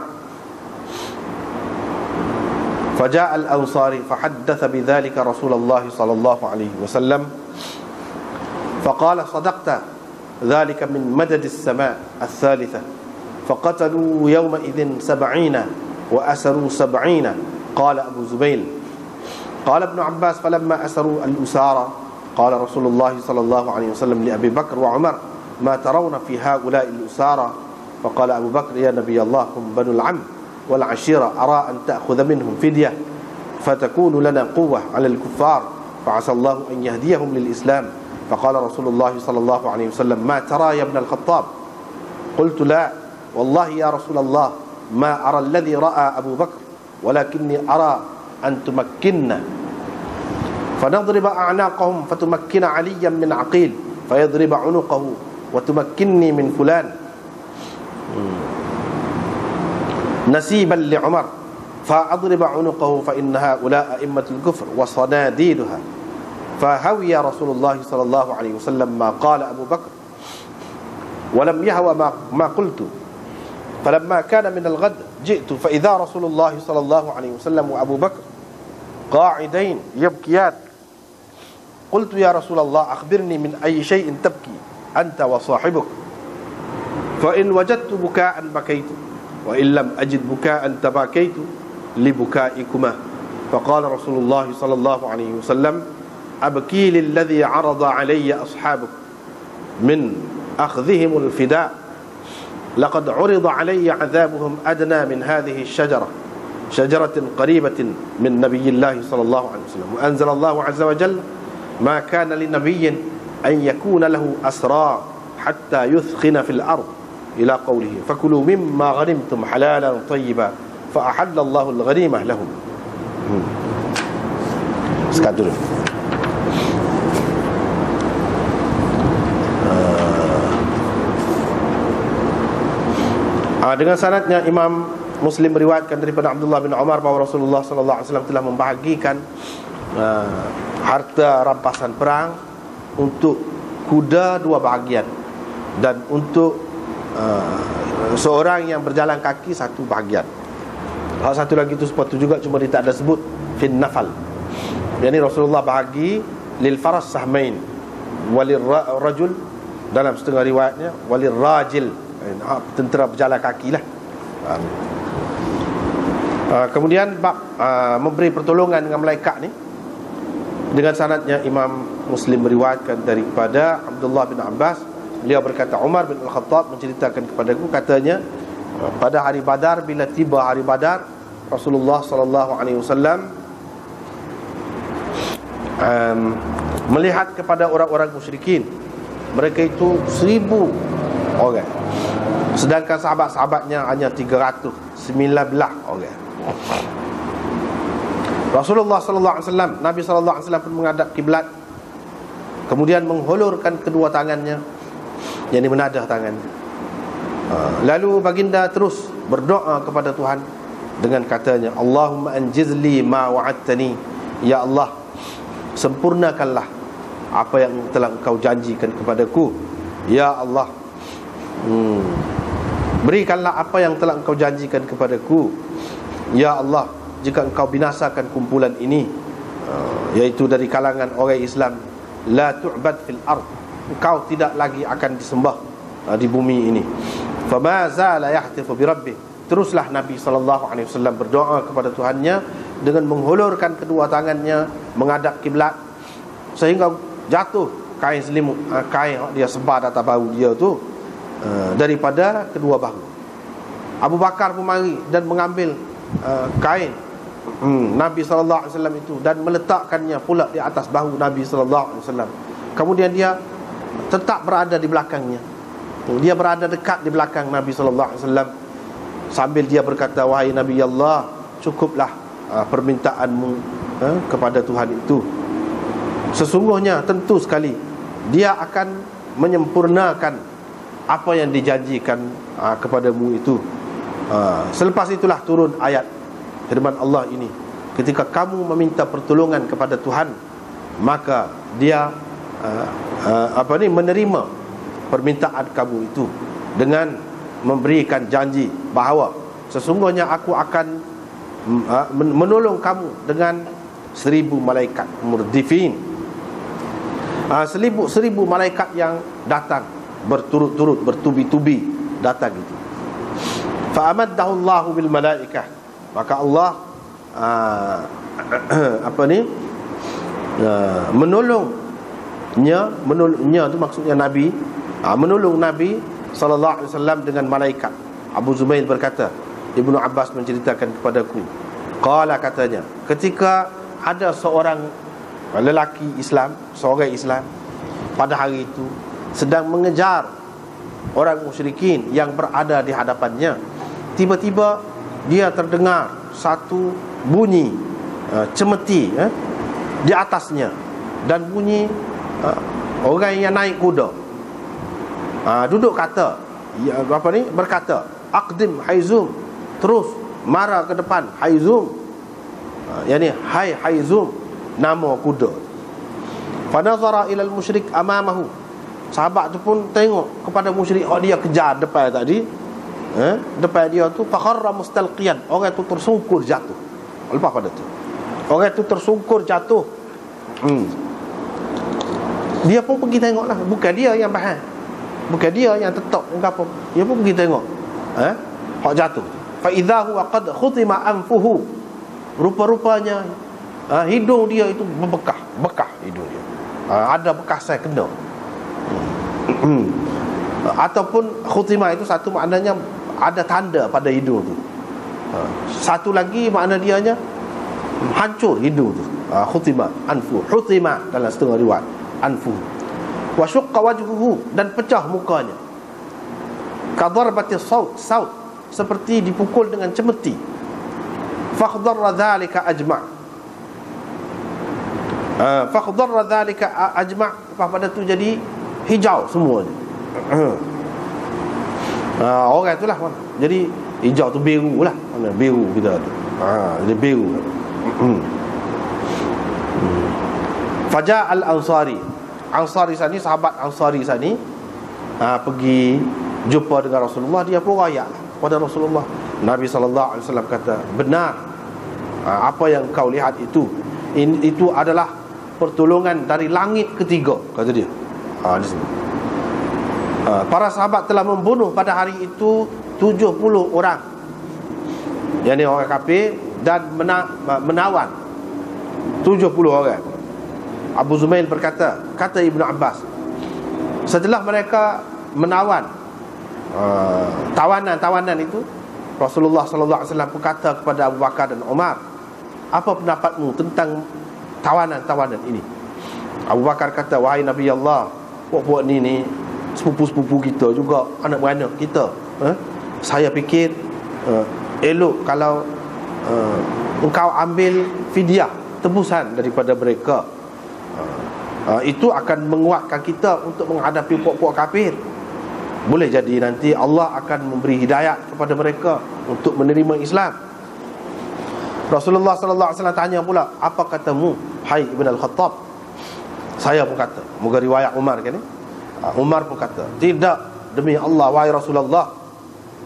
فجاء الأنصاري فحدث بذلك رسول الله صلى الله عليه وسلم فقال صدقت ذلك من مدد السماء الثالثة فقتلوا يومئذ 70 وأسروا 70. قال أبو زبيل قال ابن عباس فلما أسروا الأسارى قال رسول الله صلى الله عليه وسلم لأبي بكر وعمر ما ترون في هؤلاء الأسارى فقال أبو بكر يا نبي الله هم بنو العم والعشيرة أرى أن تأخذ منهم فدية فتكون لنا قوة على الكفار فعسى الله أن يهديهم للإسلام. فقال رسول الله صلى الله عليه وسلم ما ترى يا ابن الخطاب؟ قلت لا والله يا رسول الله ما أرى الذي رأى أبو بكر ولكني أرى an tumakkinna fanadriba a'naqahum fatumakkina 'aliyan min 'aqil fayadriba 'unuqahu wa tumakkinni min fulan nasiban li Umar fa'adriba 'unuqahu fa inna haula a'immatul kufr wa sanadiduha fahawiya Rasulullah sallallahu alaihi wasallam ma qala Abu Bakar wa lam yahwa ma qultu falamma kana min al-ghad ji'tu fa idza Rasulullah sallallahu alaihi wasallam wa Abu Bakar qa'idain yabkiyan qultu ya Rasulullah akhbirni min ayyi shay'in tabki anta wa sahibuk fa in wajadtu bukaan bakaitu wa in lam ajid bukaan tabakaitu li bukaikuma faqala Rasulullah sallallahu alaihi wasallam abki lilladhi 'arada alayya ashabuk min akhdhihim al-fida laqad 'urida alayya 'adhabuhum adna min hadhihi ash-shajara shajaratin qaribatin min nabiyillah sallallahu alaihi wasallam wa anzala Allah 'azza wa jalla ma kana linabiyyin an yakuna lahu asra hatta yuthkhina fil ard ila qawlihi fakulu mimma ghanimtum halalan tayyiban fa ahalla Allahu al-ghanimah lahum. Sekat dulu. Dengan sanadnya Imam Muslim meriwayatkan daripada Abdullah bin Umar bahawa Rasulullah sallallahu alaihi wasallam telah membahagikan harta rampasan perang untuk kuda 2 bahagian dan untuk seorang yang berjalan kaki 1 bahagian. Hal satu lagi itu sepatu juga, cuma dia tak ada sebut fin nafal. Yani Rasulullah bahagi lil faras sahmain walir rajul, dalam setengah riwayatnya walir rajil, tentera berjalan kaki lah. Kemudian memberi pertolongan dengan malaikat ni, dengan sanadnya Imam Muslim meriwayatkan daripada Abdullah bin Abbas, beliau berkata Umar bin Al-Khattab menceritakan kepadaku, katanya pada hari Badar, bila tiba hari Badar, Rasulullah sallallahu alaihi wasallam melihat kepada orang-orang musyrikin. Mereka itu 1000 orang, sedangkan sahabat-sahabatnya hanya 319 orang. Rasulullah sallallahu alaihi wasallam, Nabi sallallahu alaihi wasallam pun menghadap kiblat, kemudian menghulurkan kedua tangannya, yakni menadah tangannya. Lalu baginda terus berdoa kepada Tuhan dengan katanya, Allahumma anjizli ma wa'adtani, ya Allah, sempurnakanlah apa yang telah engkau janjikan kepadaku, ya Allah. Berikanlah apa yang telah engkau janjikan kepadaku, ya Allah, jika engkau binasakan kumpulan ini, yaitu dari kalangan orang Islam, la tu'bad fil ard, engkau tidak lagi akan disembah di bumi ini. Fama zala yahtifu bi rabbih, teruslah Nabi sallallahu alaihi wasallam berdoa kepada Tuhannya dengan menghulurkan kedua tangannya menghadap kiblat, sehingga jatuh kain selimut, kain dia sebar atas bahu dia tu, daripada kedua bahu. Abu Bakar pun mari dan mengambil kain Nabi sallallahu alaihi wasallam itu dan meletakkannya pula di atas bahu Nabi sallallahu alaihi wasallam. Kemudian dia tetap berada di belakangnya. Dia berada dekat di belakang Nabi sallallahu alaihi wasallam sambil dia berkata, wahai Nabi Allah, cukuplah permintaanmu kepada Tuhan itu. Sesungguhnya tentu sekali dia akan menyempurnakan apa yang dijanjikan kepadamu itu. Selepas itulah turun ayat firman Allah ini, ketika kamu meminta pertolongan kepada Tuhan, maka dia menerima permintaan kamu itu dengan memberikan janji bahawa sesungguhnya aku akan menolong kamu dengan 1000 malaikat murdifin, 1000 malaikat yang datang berturut-turut, bertubi-tubi datang itu. Fa amaddahu Allahu bil malaikah, maka Allah menolongnya itu maksudnya Nabi, menolong Nabi sallallahu alaihi wasallam dengan malaikat. Abu Zubair berkata, Ibnu Abbas menceritakan kepadaku, qala, katanya, ketika ada seorang lelaki Islam, seorang Islam pada hari itu sedang mengejar orang musyrikin yang berada di hadapannya, tiba-tiba dia terdengar satu bunyi cemeti di atasnya, dan bunyi orang yang naik kuda duduk kata, berkata, aqdim Haizum, terus mara ke depan Haizum, yakni hai Haizum, nama kuda. Fanazara ila al-musyrik amamahu, sahabat tu pun tengok kepada musyrik dia kejar depan tadi, depan dia tu, fakharra mustalqiyan, orang tu tersungkur jatuh. Lepas pada tu orang tu tersungkur jatuh, dia pun pergi tengoklah. Bukan dia yang bahan, bukan dia yang tetap apa, dia pun pergi tengok hak jatuh. Fa idza huwa qad khutima anfuhu, rupa-rupanya hidung dia itu bekah hidung dia, ada bekas saya kena. Ataupun khutima itu satu maknanya ada tanda pada hidung tu, satu lagi makna dianya hancur hidung tu. Khutima anfu, khutima dalam setengah riwayat anfu. Wa syaqqa wajhuhu, dan pecah mukanya. Kadarbati saut, seperti dipukul dengan cemeti. Fakhdara dzalika ajma', fakhdara dzalika ajma', pada tu jadi hijau semuanya. Orang itulah mana, jadi hijau tu biru lah, mana biru kita tu, jadi biru. Faja al-Ansari, Ansari sani, sahabat Ansari sani, pergi jumpa dengan Rasulullah. Dia pun rayak pada Rasulullah. Nabi SAW kata, benar apa yang kau lihat itu adalah pertolongan dari langit ketiga, kata dia. Di sini para sahabat telah membunuh pada hari itu 70 orang, yakni orang kafir, dan menawan 70 orang. Abu Zumail berkata, kata Ibnu Abbas, setelah mereka menawan tawanan itu, Rasulullah SAW berkata kepada Abu Bakar dan Umar, apa pendapatmu tentang tawanan ini? Abu Bakar kata, wahai Nabi Allah, buat ni sepupu-sepupu kita juga, anak beranak kita, saya fikir elok kalau engkau ambil fidyah, tebusan daripada mereka. Itu akan menguatkan kita untuk menghadapi puak-puak kafir. Boleh jadi nanti Allah akan memberi hidayat kepada mereka untuk menerima Islam. Rasulullah SAW tanya pula, apa katamu hai Ibn al-Khattab? Saya pun kata, moga riwayat Umar kan ni, Umar pun kata, tidak, demi Allah wahai Rasulullah,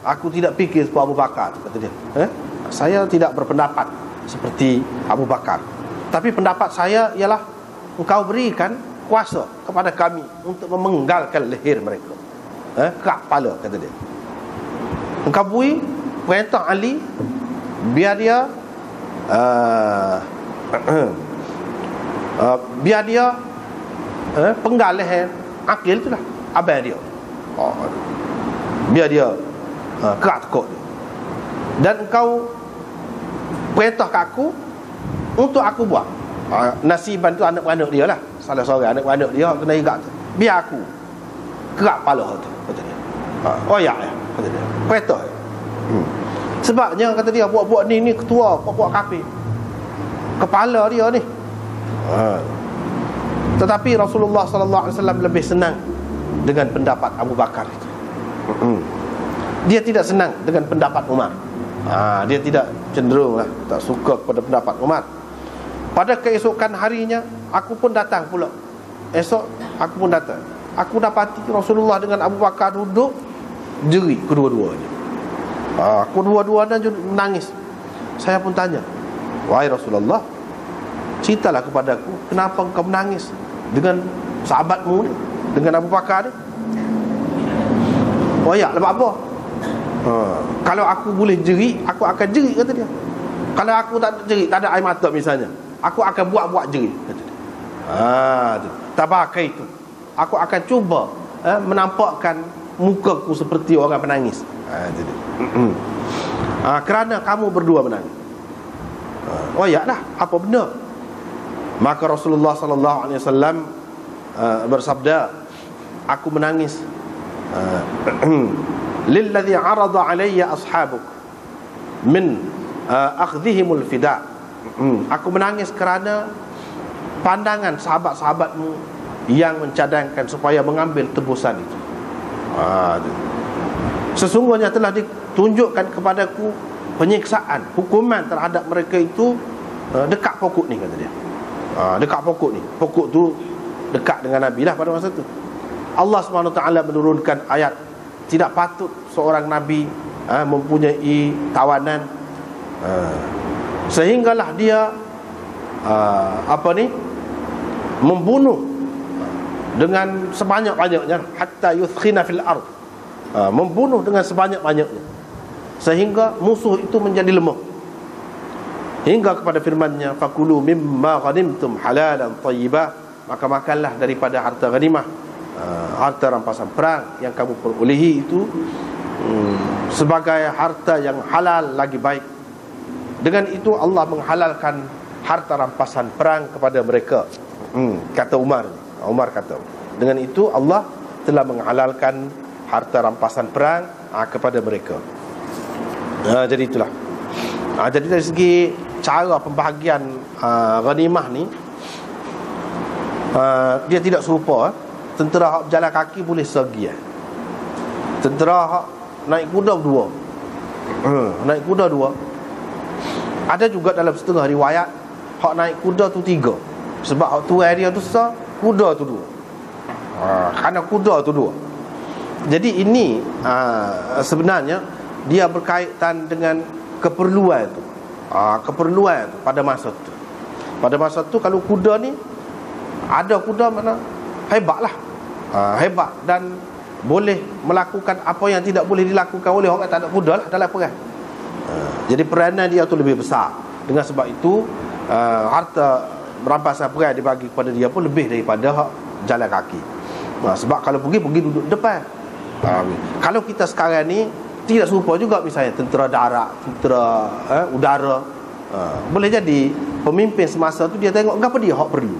aku tidak fikir seperti Abu Bakar, kata dia. Saya tidak berpendapat seperti Abu Bakar, tapi pendapat saya ialah engkau berikan kuasa kepada kami untuk memenggalkan leher mereka, ke kepala, kata dia. Engkau beri perintah Ali, biar dia penggal leher Aqil tu lah, abang dia, biar dia kerak tekuk dia. Dan engkau perintah ke aku untuk aku buat nasiban tu anak-anak dia lah, salah seorang anak-anak dia kena ikat tu, biar aku kerak kepala tu, kata dia. Ya, kata dia, perintah. Sebabnya kata dia, buat-buat ni ketua buat kafir, kepala dia ni. Tetapi Rasulullah SAW lebih senang dengan pendapat Abu Bakar itu. Dia tidak senang dengan pendapat Umar. Dia tidak cenderung lah, tak suka kepada pendapat Umar. Pada keesokan harinya, aku pun datang pula. Esok aku pun datang. Aku dapati Rasulullah dengan Abu Bakar duduk jeri kedua-duanya. Kedua-duanya menangis. Saya pun tanya, wahai Rasulullah, ceritalah kepada aku, kenapa engkau menangis dengan sahabatmu ni, dengan Abu Bakar ni? Ya, lepas apa? Kalau aku boleh jeri, aku akan jeri, kata dia. Kalau aku tak jeri, tak ada air mata misalnya, aku akan buat-buat jeri, kata dia. Tabakai itu, aku akan cuba menampakkan mukaku seperti orang menangis. Kerana kamu berdua menangis. Ya lah, apa benda? Maka Rasulullah SAW bersabda, aku menangis lilladhi arada alayya ashabuk min akhdhihimul fida, Aku menangis kerana pandangan sahabat-sahabatmu yang mencadangkan supaya mengambil tebusan itu. Sesungguhnya telah ditunjukkan kepadaku penyiksaan, hukuman terhadap mereka itu dekat pokok ni, kata dia. Dekat pokok ni. Pokok tu dekat dengan Nabi lah pada masa tu. Allah SWT menurunkan ayat, tidak patut seorang Nabi mempunyai tawanan, sehinggalah dia membunuh dengan sebanyak-banyaknya, hatta yuthkhina fil ard, membunuh dengan sebanyak-banyaknya sehingga musuh itu menjadi lemah, hingga kepada firman-Nya, fakulu mimma ghanimtum halalan thayyibah, maka makanlah daripada harta ghanimah, harta rampasan perang yang kamu perolehi itu sebagai harta yang halal lagi baik. Dengan itu Allah menghalalkan harta rampasan perang kepada mereka. Kata Umar kata, dengan itu Allah telah menghalalkan harta rampasan perang kepada mereka. Jadi itulah. Jadi dari segi cara pembahagian ghanimah ni, dia tidak serupa. Tentera hak berjalan kaki boleh segi. Tentera hak naik kuda dua. Naik kuda dua. Ada juga dalam setengah riwayat hak naik kuda tu 3. Sebab hak tuai dia tu besar, kuda tu 2. Kerana kuda tu 2. Jadi ini sebenarnya dia berkaitan dengan keperluan tu. Keperluan tu pada masa tu. Pada masa tu kalau kuda ni, ada kuda mana hebatlah. Hebat dan boleh melakukan apa yang tidak boleh dilakukan oleh orang tak ada kuda lah dalam perang. Jadi peranan dia tu lebih besar. Dengan sebab itu harta rampasan perang dibagi kepada dia pun lebih daripada hak jalan kaki. Sebab kalau pergi duduk depan. Kalau kita sekarang ni tidak serupa juga, misalnya tentera darat, tentera udara. Boleh jadi pemimpin semasa tu dia tengok apa dia hak perlu.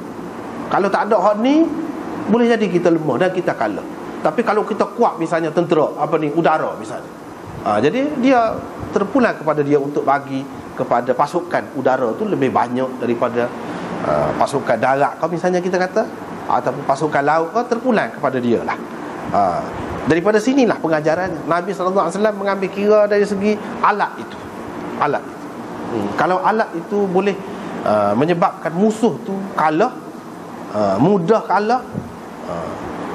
Kalau tak ada hak ni, boleh jadi kita lemah dan kita kalah. Tapi kalau kita kuat, misalnya tentera udara misalnya, jadi dia terpulang kepada dia untuk bagi kepada pasukan udara tu lebih banyak daripada pasukan darat kau misalnya kita kata, ataupun pasukan laut kau, terpulang kepada dia lah. Daripada sinilah pengajaran Nabi SAW mengambil kira dari segi alat itu. Kalau alat itu boleh menyebabkan musuh tu kalah, mudah kalah,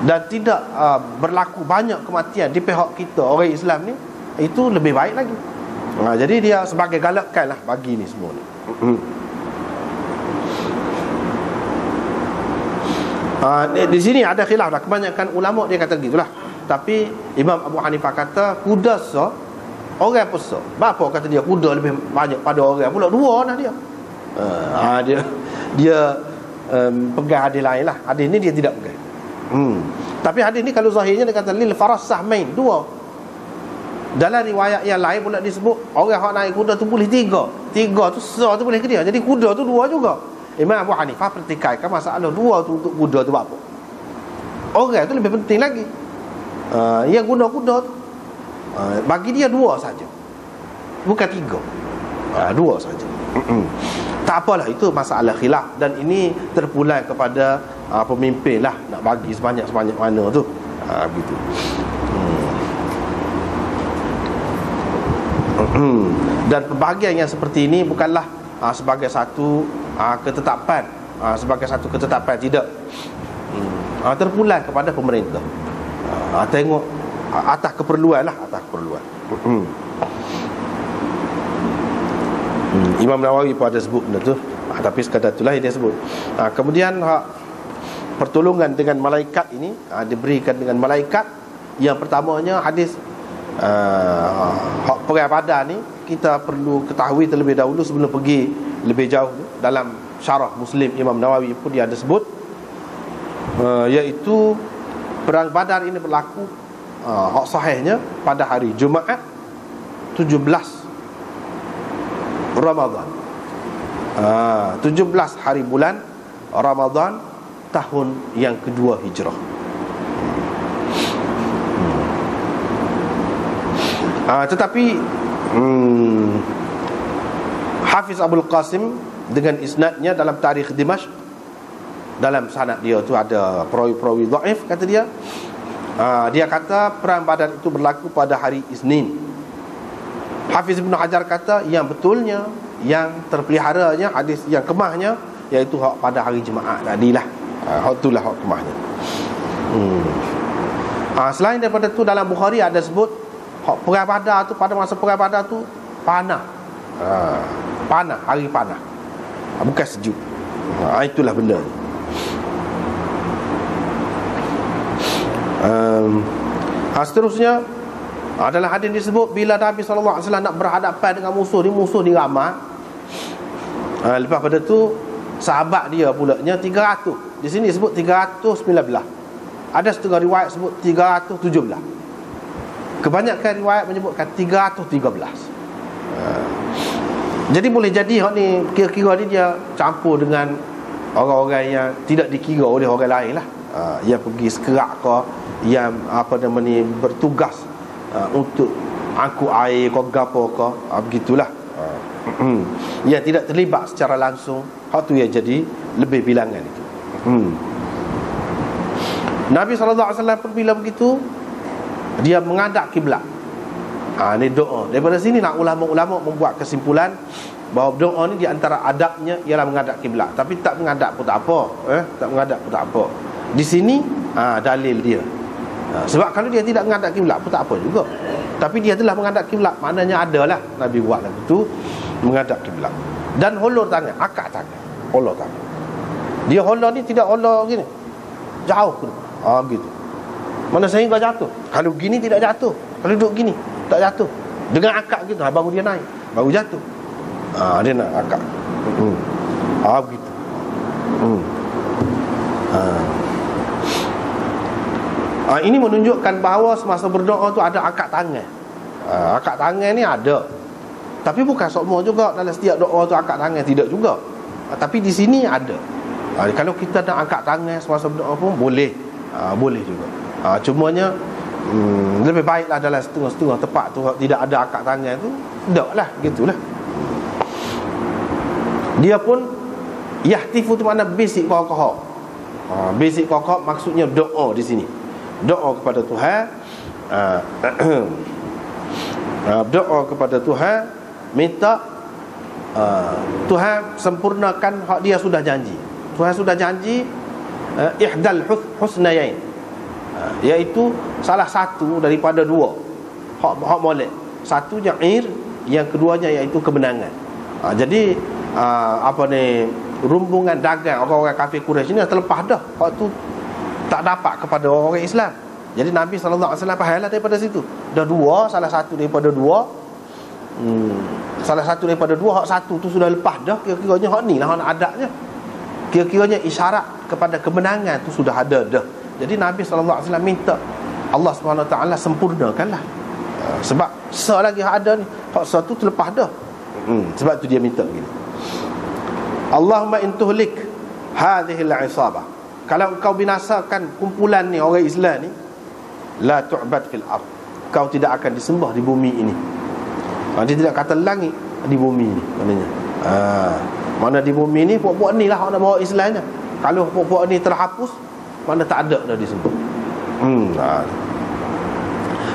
dan tidak berlaku banyak kematian di pihak kita orang Islam ni, itu lebih baik lagi. Jadi dia sebagai galakkan lah bagi ni semua ni. Di sini ada khilaf dah. Kebanyakan ulama dia kata gitulah. Tapi Imam Abu Hanifah kata kuda sah, orang pun sah. Bapa kata dia kuda lebih banyak pada orang pula, 2 lah dia. Dia pegang hadis lain lah. Hadis ni dia tidak pegang. Tapi hadis ni kalau zahirnya dia kata lil faras sahmain, 2. Dalam riwayat yang lain pula disebut orang hak naik kuda tu boleh 3 tu sah tu boleh ke dia. Jadi kuda tu 2 juga. Imam Abu Hanifah pertikaikan masalah 2 tu untuk kuda tu apa. Orang tu lebih penting lagi. Yang guna kuda tu, bagi dia 2 saja, bukan 3. 2 saja. Tak apalah, itu masalah khilaf. Dan ini terpulang kepada pemimpin lah, nak bagi sebanyak-sebanyak mana tu. Begitu. Dan pembahagian yang seperti ini bukanlah sebagai satu ketetapan, tidak. Terpulang kepada pemerintah. Tengok atas keperluan lah, Imam Nawawi pun ada sebut benda tu, tapi sekadar itulah dia sebut. Kemudian pertolongan dengan malaikat ini diberikan dengan malaikat. Yang pertamanya hadis perang Badar ni kita perlu ketahui terlebih dahulu sebelum pergi lebih jauh. Dalam syarah Muslim Imam Nawawi pun dia ada sebut, iaitu perang Badar ini berlaku hak sahihnya pada hari Jumaat 17 Ramadan. 17 hari bulan Ramadan tahun yang kedua Hijrah. Tetapi Hafiz Abdul Qasim dengan isnadnya dalam tarikh Dimashq. Dalam sanad dia tu ada perawi-perawi dhaif, kata dia. Dia kata perang Badar itu berlaku pada hari Isnin. Hafiz Ibn Hajar kata yang betulnya, yang terpeliharanya, hadis yang kemahnya, iaitu pada hari Jumaat tadilah. Itulah kemahnya. Selain daripada tu, dalam Bukhari ada sebut perang Badar tu, pada masa perang Badar tu panah. Panah, hari panah, bukan sejuk. Itulah benda. Seterusnya adalah hadis disebut bila Nabi SAW nak berhadapan dengan musuh ni ramai. Lepas pada tu sahabat dia pulanya 300. Di sini sebut 319. Ada setengah riwayat sebut 317. Kebanyakan riwayat menyebutkan 313. Jadi boleh jadi hak ni kira-kira ni dia campur dengan orang-orang yang tidak dikira oleh orang lain lah. Yang pergi sekerak ke, yang bertugas untuk angkut air ke gapo ke, begitulah. Yang tidak terlibat secara langsung, hak tu yang jadi lebih bilangan itu. Nabi SAW pun bila begitu, dia menghadap kiblat. Ini doa. Daripada sini nak ulama-ulama membuat kesimpulan bahawa doa ni di antara adabnya ialah menghadap kiblat. Tapi tak menghadap pun tak apa, tak menghadap pun tak apa. Di sini dalil dia. Sebab kalau dia tidak menghadap kiblat pun tak apa juga. Tapi dia telah menghadap kiblat, maknanya adalah Nabi buat lagu tu menghadap kiblat. Dan holor tangan, akak tangan, holor tangan. Dia holor ni tidak holor gini, jauh ke depan. Gitu. Mana sehingga jatuh. Kalau gini tidak jatuh. Kalau duduk gini tak jatuh. Dengan akak gitu, baru dia naik, baru jatuh. Dia nak akak. Begitu. Ini menunjukkan bahawa semasa berdoa tu ada akak tangan. Akak tangan ni ada. Tapi bukan semua juga dalam setiap doa tu akak tangan, tidak juga. Tapi di sini ada. Kalau kita nak angkat tangan semasa berdoa pun boleh. Boleh juga. Cumanya lebih baiklah dalam setengah-setengah tempat tu tidak ada akak tangan tu, taklah, gitulah. Dia pun yahtifu tu makna basic kokoh. Basic kokoh maksudnya doa di sini. Doa kepada Tuhan. Doa kepada Tuhan, minta Tuhan sempurnakan hak dia sudah janji. Tuhan sudah janji ihdal husnayain, iaitu salah satu daripada dua hak molek. Satunya ir, yang keduanya iaitu kemenangan. Jadi rumbungan dagang orang-orang kafir Quraisy ini terlepas dah. Hak tu tak dapat kepada orang Islam. Jadi Nabi SAW pahala daripada situ. Dah dua, salah satu daripada dua. Salah satu daripada dua, hak satu tu sudah lepas dah. Kira-kiranya hak ni lah hak adabnya. Kira-kiranya isyarat kepada kemenangan tu sudah ada dah. Jadi Nabi SAW minta Allah SWT sempurnakanlah. Sebab selagi ada ni, hak satu terlepas dah. Sebab tu dia minta begini. Allahumma intuhlik hadhil isabah. Kalau engkau binasakan kumpulan ni orang Islam ni, la tu'bad fil ard. Kau tidak akan disembah di bumi ini. Dia tidak kata langit, di bumi ni maknanya. Mana di bumi ni puak-puak ni lah nak bawa Islamnya. Kalau puak-puak ni terhapus, mana tak ada dah disembah.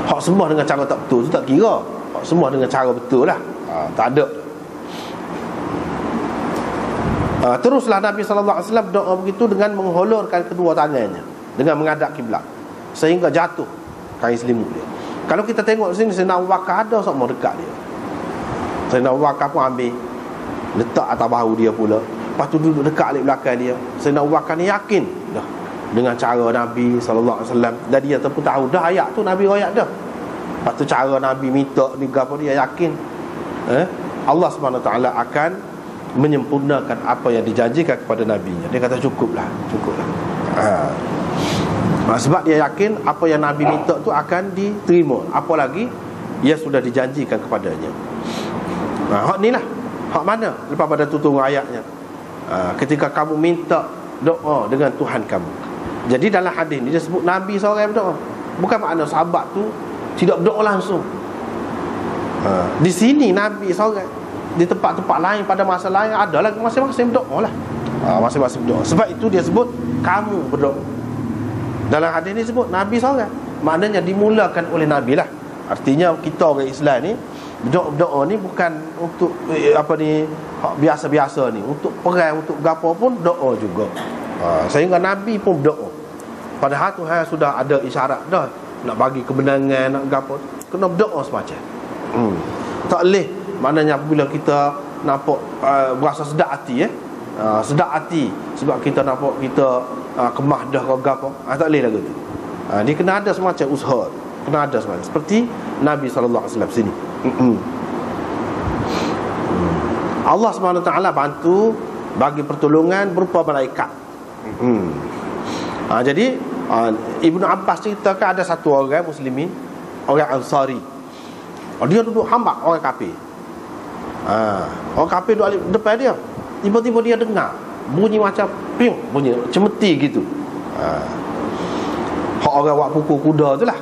Hak sembah dengan cara tak betul tu tak kira. Hak sembah dengan cara betul lah, tak ada. Teruslah Nabi SAW doa begitu dengan mengholorkan kedua tangannya, dengan menghadap kiblat, sehingga jatuh kain selimut dia. Kalau kita tengok sini, Sayyidina Abu Bakar ada sama dekat dia. Sayyidina Abu Bakar pun ambil, letak atas bahu dia pula. Lepas tu duduk dekat di belakang dia. Sayyidina Abu Bakar ni yakin dah dengan cara Nabi SAW. Dan dia pun tahu dah ayat tu Nabi ayat dah. Lepas tu cara Nabi minta ni apa, dia yakin Allah SWT akan menyempurnakan apa yang dijanjikan kepada Nabi-Nya. Dia kata cukuplah. Sebab dia yakin apa yang Nabi minta tu akan diterima, apalagi ia sudah dijanjikan kepadanya. Hak ni lah, hak mana lepas pada tu tunggu ayatnya. Ketika kamu minta doa dengan Tuhan kamu. Jadi dalam hadis ni dia sebut Nabi seorang yang berdoa. Bukan makna sahabat tu tidak berdoa langsung. Di sini Nabi seorang di tempat-tempat lain pada masa lain ada lagi masing-masing berdoa lah. Masing-masing berdoa. Sebab itu dia sebut kamu berdoa. Dalam hadis ni sebut Nabi seorang. Maknanya dimulakan oleh Nabi lah. Artinya kita orang Islam ni berdoa ni bukan untuk biasa-biasa ni, untuk perang, untuk gapo pun doa juga. Sehingga Nabi pun berdoa. Padahal Tuhan sudah ada isyarat dah nak bagi kemenangan, nak gapo, kena berdoa semacam. Tak boleh. Maknanya apabila kita nampak berasa sedap hati sedap hati sebab kita nampak kita kemah dah ke gapo, tak boleh lagu tu. Dia kena ada semacam usaha, kena ada semacam seperti Nabi SAW sini. Allah SWT bantu bagi pertolongan berupa malaikat. Jadi Ibnu Abbas ceritakan ada satu orang muslimin, orang Ansari. Dia duduk hambak orang kafir. Orang kafir duduk depan dia. Tiba-tiba dia dengar bunyi macam piung, bunyi cemeti gitu. Hak orang buat pukul kuda tu lah.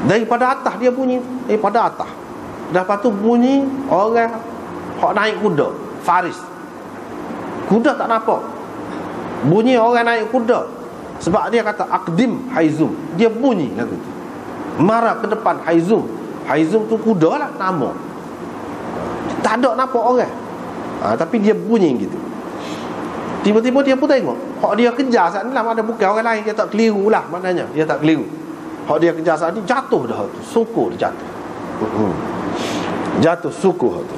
Daripada atas dia bunyi, daripada atas. Lepas tu bunyi orang hak naik kuda, faris. Kuda tak nampak. Bunyi orang naik kuda. Sebab dia kata Aqdim Haizum. Dia bunyi lagu tu. Marah ke depan Haizum. Haizum tu kuda lah nama. Tak ada nampak orang. Tapi dia bunyi gitu. Tiba-tiba dia pun tengok hak dia kejar saat ni lah, ada bukan orang lain. Dia tak keliru lah, maknanya dia tak keliru. Hak dia kejar saat ni jatuh dah tu. Suku dia jatuh. Jatuh suku tu.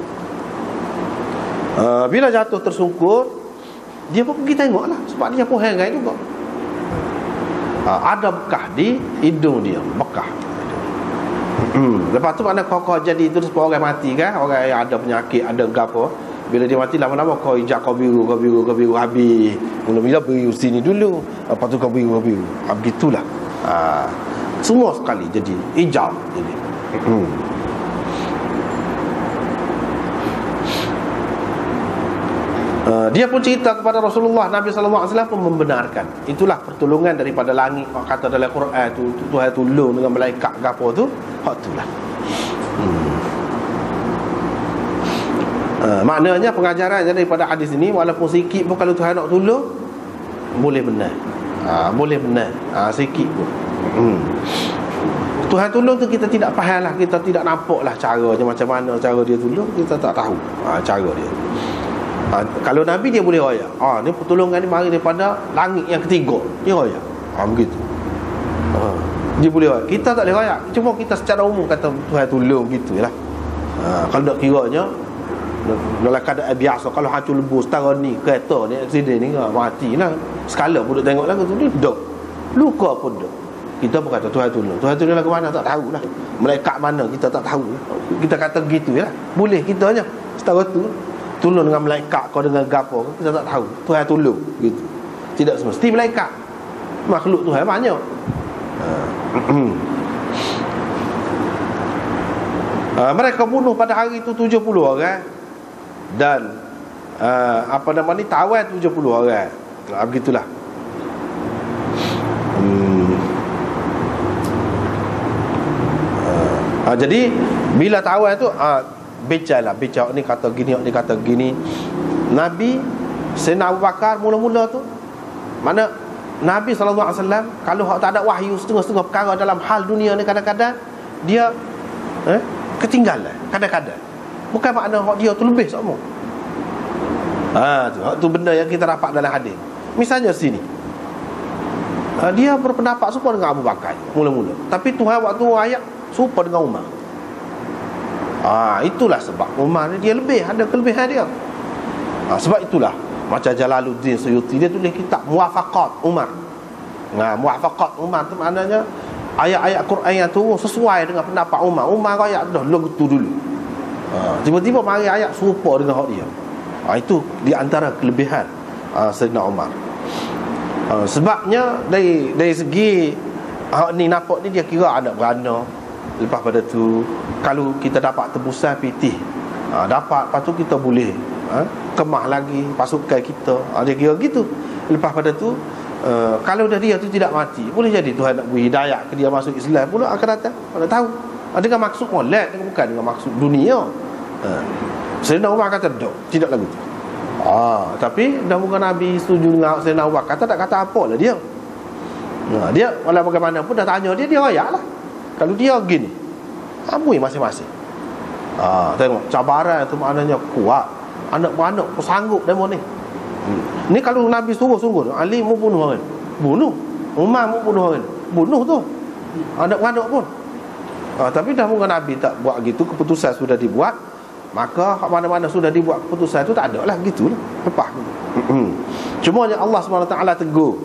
Bila jatuh tersungkur, dia pun pergi tengok lah. Sebab dia pun heran juga. Ada bekas di hidung dia, bekas. Lepas tu mana kau jadi itu sebab orang mati kan, orang yang ada penyakit, ada gapo. Bila dia mati lama-lama kau injak kau biru habis. Mula-mula biru sini dulu, lepas tu kau biru. Begitulah. Semua sekali jadi hijau jadi. Dia pun cerita kepada Rasulullah, Nabi SAW pun membenarkan. Itulah pertolongan daripada langit. Kata dalam Quran tu Tuhan tolong dengan malaikat gapo tu, hak itulah. Maknanya pengajaran daripada hadis ini, walaupun sikit pun kalau Tuhan nak tolong, boleh benar. Boleh benar. Sikit pun. Tuhan tolong tu kita tidak faham lah, kita tidak nampak lah caranya macam mana cara dia tolong, kita tak tahu cara dia. Kalau Nabi dia boleh royak. Ni pertolongan ni mari daripada langit yang ketiga. Dia royak. Begitu. Dia boleh royak. Kita tak boleh royak. Cuma kita secara umum kata Tuhan tolong gitulah. Kalau nak kiranya dalam keadaan biasa, kalau hancur lebu setara ni, kereta ni, aksiden ni, matilah. Sekala pun duk tengok lagu tu, dia duk. Luka pun duk. Kita pun kata Tuhan tolong. Tuhan tolong lagu mana tak tahulah. Malaikat mana kita tak tahu. Kita kata gitu lah. Boleh kitanya setara tu. Tolong dengan malaikat kau dengan gapo, kita tak tahu. Tuhan tolong gitu. Tidak semesti malaikat. Makhluk Tuhan banyak. Mereka bunuh pada hari itu 70 orang. Dan tawan 70 orang. Begitulah. Jadi bila tawan tu becak ni kata gini. Nabi Sayyidina Abu Bakar mula-mula tu, mana Nabi SAW kalau tak ada wahyu setengah-setengah perkara dalam hal dunia ni, kadang-kadang dia ketinggalan. Kadang-kadang bukan makna dia tu lebih semua. Tu benda yang kita dapat dalam hadis. Misalnya sini, dia berpendapat serupa dengan Abu Bakar mula-mula, tapi Tuhan waktu ayat serupa dengan Umar. Itulah sebab Umar ni dia lebih, ada kelebihan dia. Sebab itulah macam Jalaluddin Suyuti, dia tulis kitab Muwafaqat Umar. Muwafaqat Umar tu maknanya ayat-ayat Quran yang tu sesuai dengan pendapat Umar. Umar ayat dah lagu tu dulu. Tiba-tiba mari ayat serupa dengan hak dia. Itu di antara kelebihan Sayyidina Umar. Sebabnya dari segi hak ni nampak ni dia kira anak beranak. Lepas pada tu kalau kita dapat tebusan pitih, dapat, lepas tu kita boleh kemah lagi pasukan kita. Dia kira gitu. Lepas pada tu kalau dah dia tu tidak mati, boleh jadi Tuhan nak beri hidayah ke dia masuk Islam pula akan datang. Mana tahu. Dengan maksud molek, bukan dengan maksud dunia. Sayyidina Umar kata tak, tidak lagu tu. Tapi dah bukan Nabi setuju dengan Sayyidina Umar kata, tak kata apa lah dia. Dia walau bagaimana pun dah tanya dia royak lah. Kalau dia gini, amboi masing-masing. Tengok cabaran tu maknanya kuat. Anak-anak pun sanggup demo ni. Ni kalau Nabi suruh-suruh, Ali mau bunuh orang, bunuh. Umar mau bunuh orang, bunuh tu. Anak-anak pun. Tapi dah bukan Nabi tak buat gitu, keputusan sudah dibuat, maka mana-mana sudah dibuat keputusan itu tak ada lah, gitulah. Lepas. Cuma Allah SWT tegur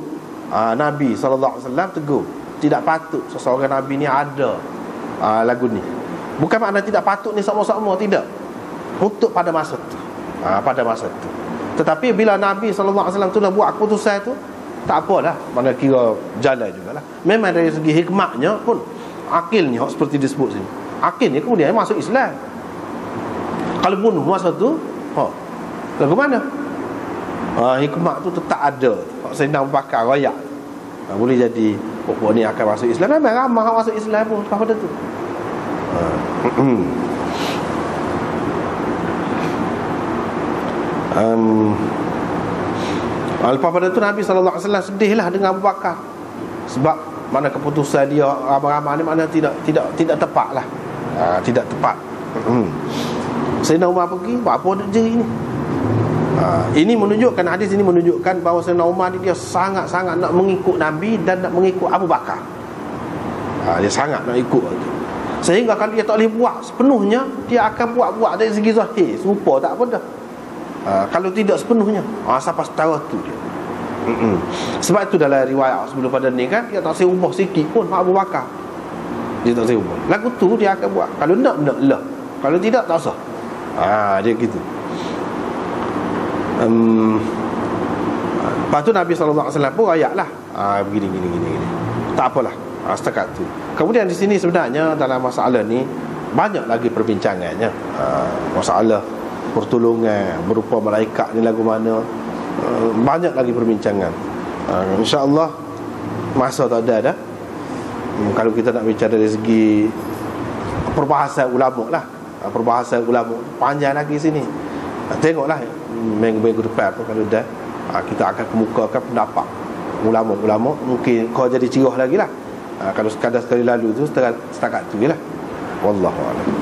Nabi SAW tegur, tidak patut seseorang Nabi ni ada lagu ni. Bukan makna tidak patut ni sama-sama, tidak. Untuk pada masa tu, pada masa tu. Tetapi bila Nabi SAW tu dah buat keputusan tu, tak apalah, mana kira jalan jugalah. Memang dari segi hikmahnya pun, akilnya seperti disebut sini, akilnya kemudian masuk Islam. Kalau bunuh masa tu, lagu mana? Hikmah tu tetap ada. Sayyidina Abu Bakar royak, boleh jadi pokok ni akan masuk Islam. Memang ramai masuk Islam pun lepas pada tu. Lepas pada tu Nabi SAW sedihlah dengan Abu Bakar, sebab mana keputusan dia ramai-ramai ni mana tidak tepat lah. Tidak tepat. Sayyidina Umar pergi, buat apa dia je ini? Ini menunjukkan, hadis ini menunjukkan bahawa Sayyidina Umar ni dia sangat-sangat nak mengikut Nabi dan nak mengikut Abu Bakar. Dia sangat nak ikut itu. Sehingga kalau dia tak boleh buat sepenuhnya, dia akan buat-buat dari segi zahir, serupa tak apa dah. Kalau tidak sepenuhnya, sampai setara tu dia. Sebab itu dalam riwayat sebelum pada ni kan, dia tak saya ubah sikit pun Abu Bakar. Dia tak saya ubah. Lagu tu dia akan buat. Kalau nak lah. Kalau tidak, tak usah. Dia gitu. Lepas tu Nabi SAW pun rayak lah, begini. Tak apalah, setakat tu. Kemudian di sini sebenarnya dalam masalah ni banyak lagi perbincangannya. Masalah pertolongan berupa malaikat ni lagu mana, banyak lagi perbincangan. InsyaAllah masa tak ada dah. Kalau kita nak bicara dari segi perbahasan ulama lah, perbahasan ulama panjang lagi sini. Tengoklah minggu-minggu depan tu kalau dah, kita akan kemukakan pendapat ulama-ulama. Mungkin kau jadi cerah lagi lah. Kalau sekadar sekali lalu tu setakat tu je lah. Wallahualam.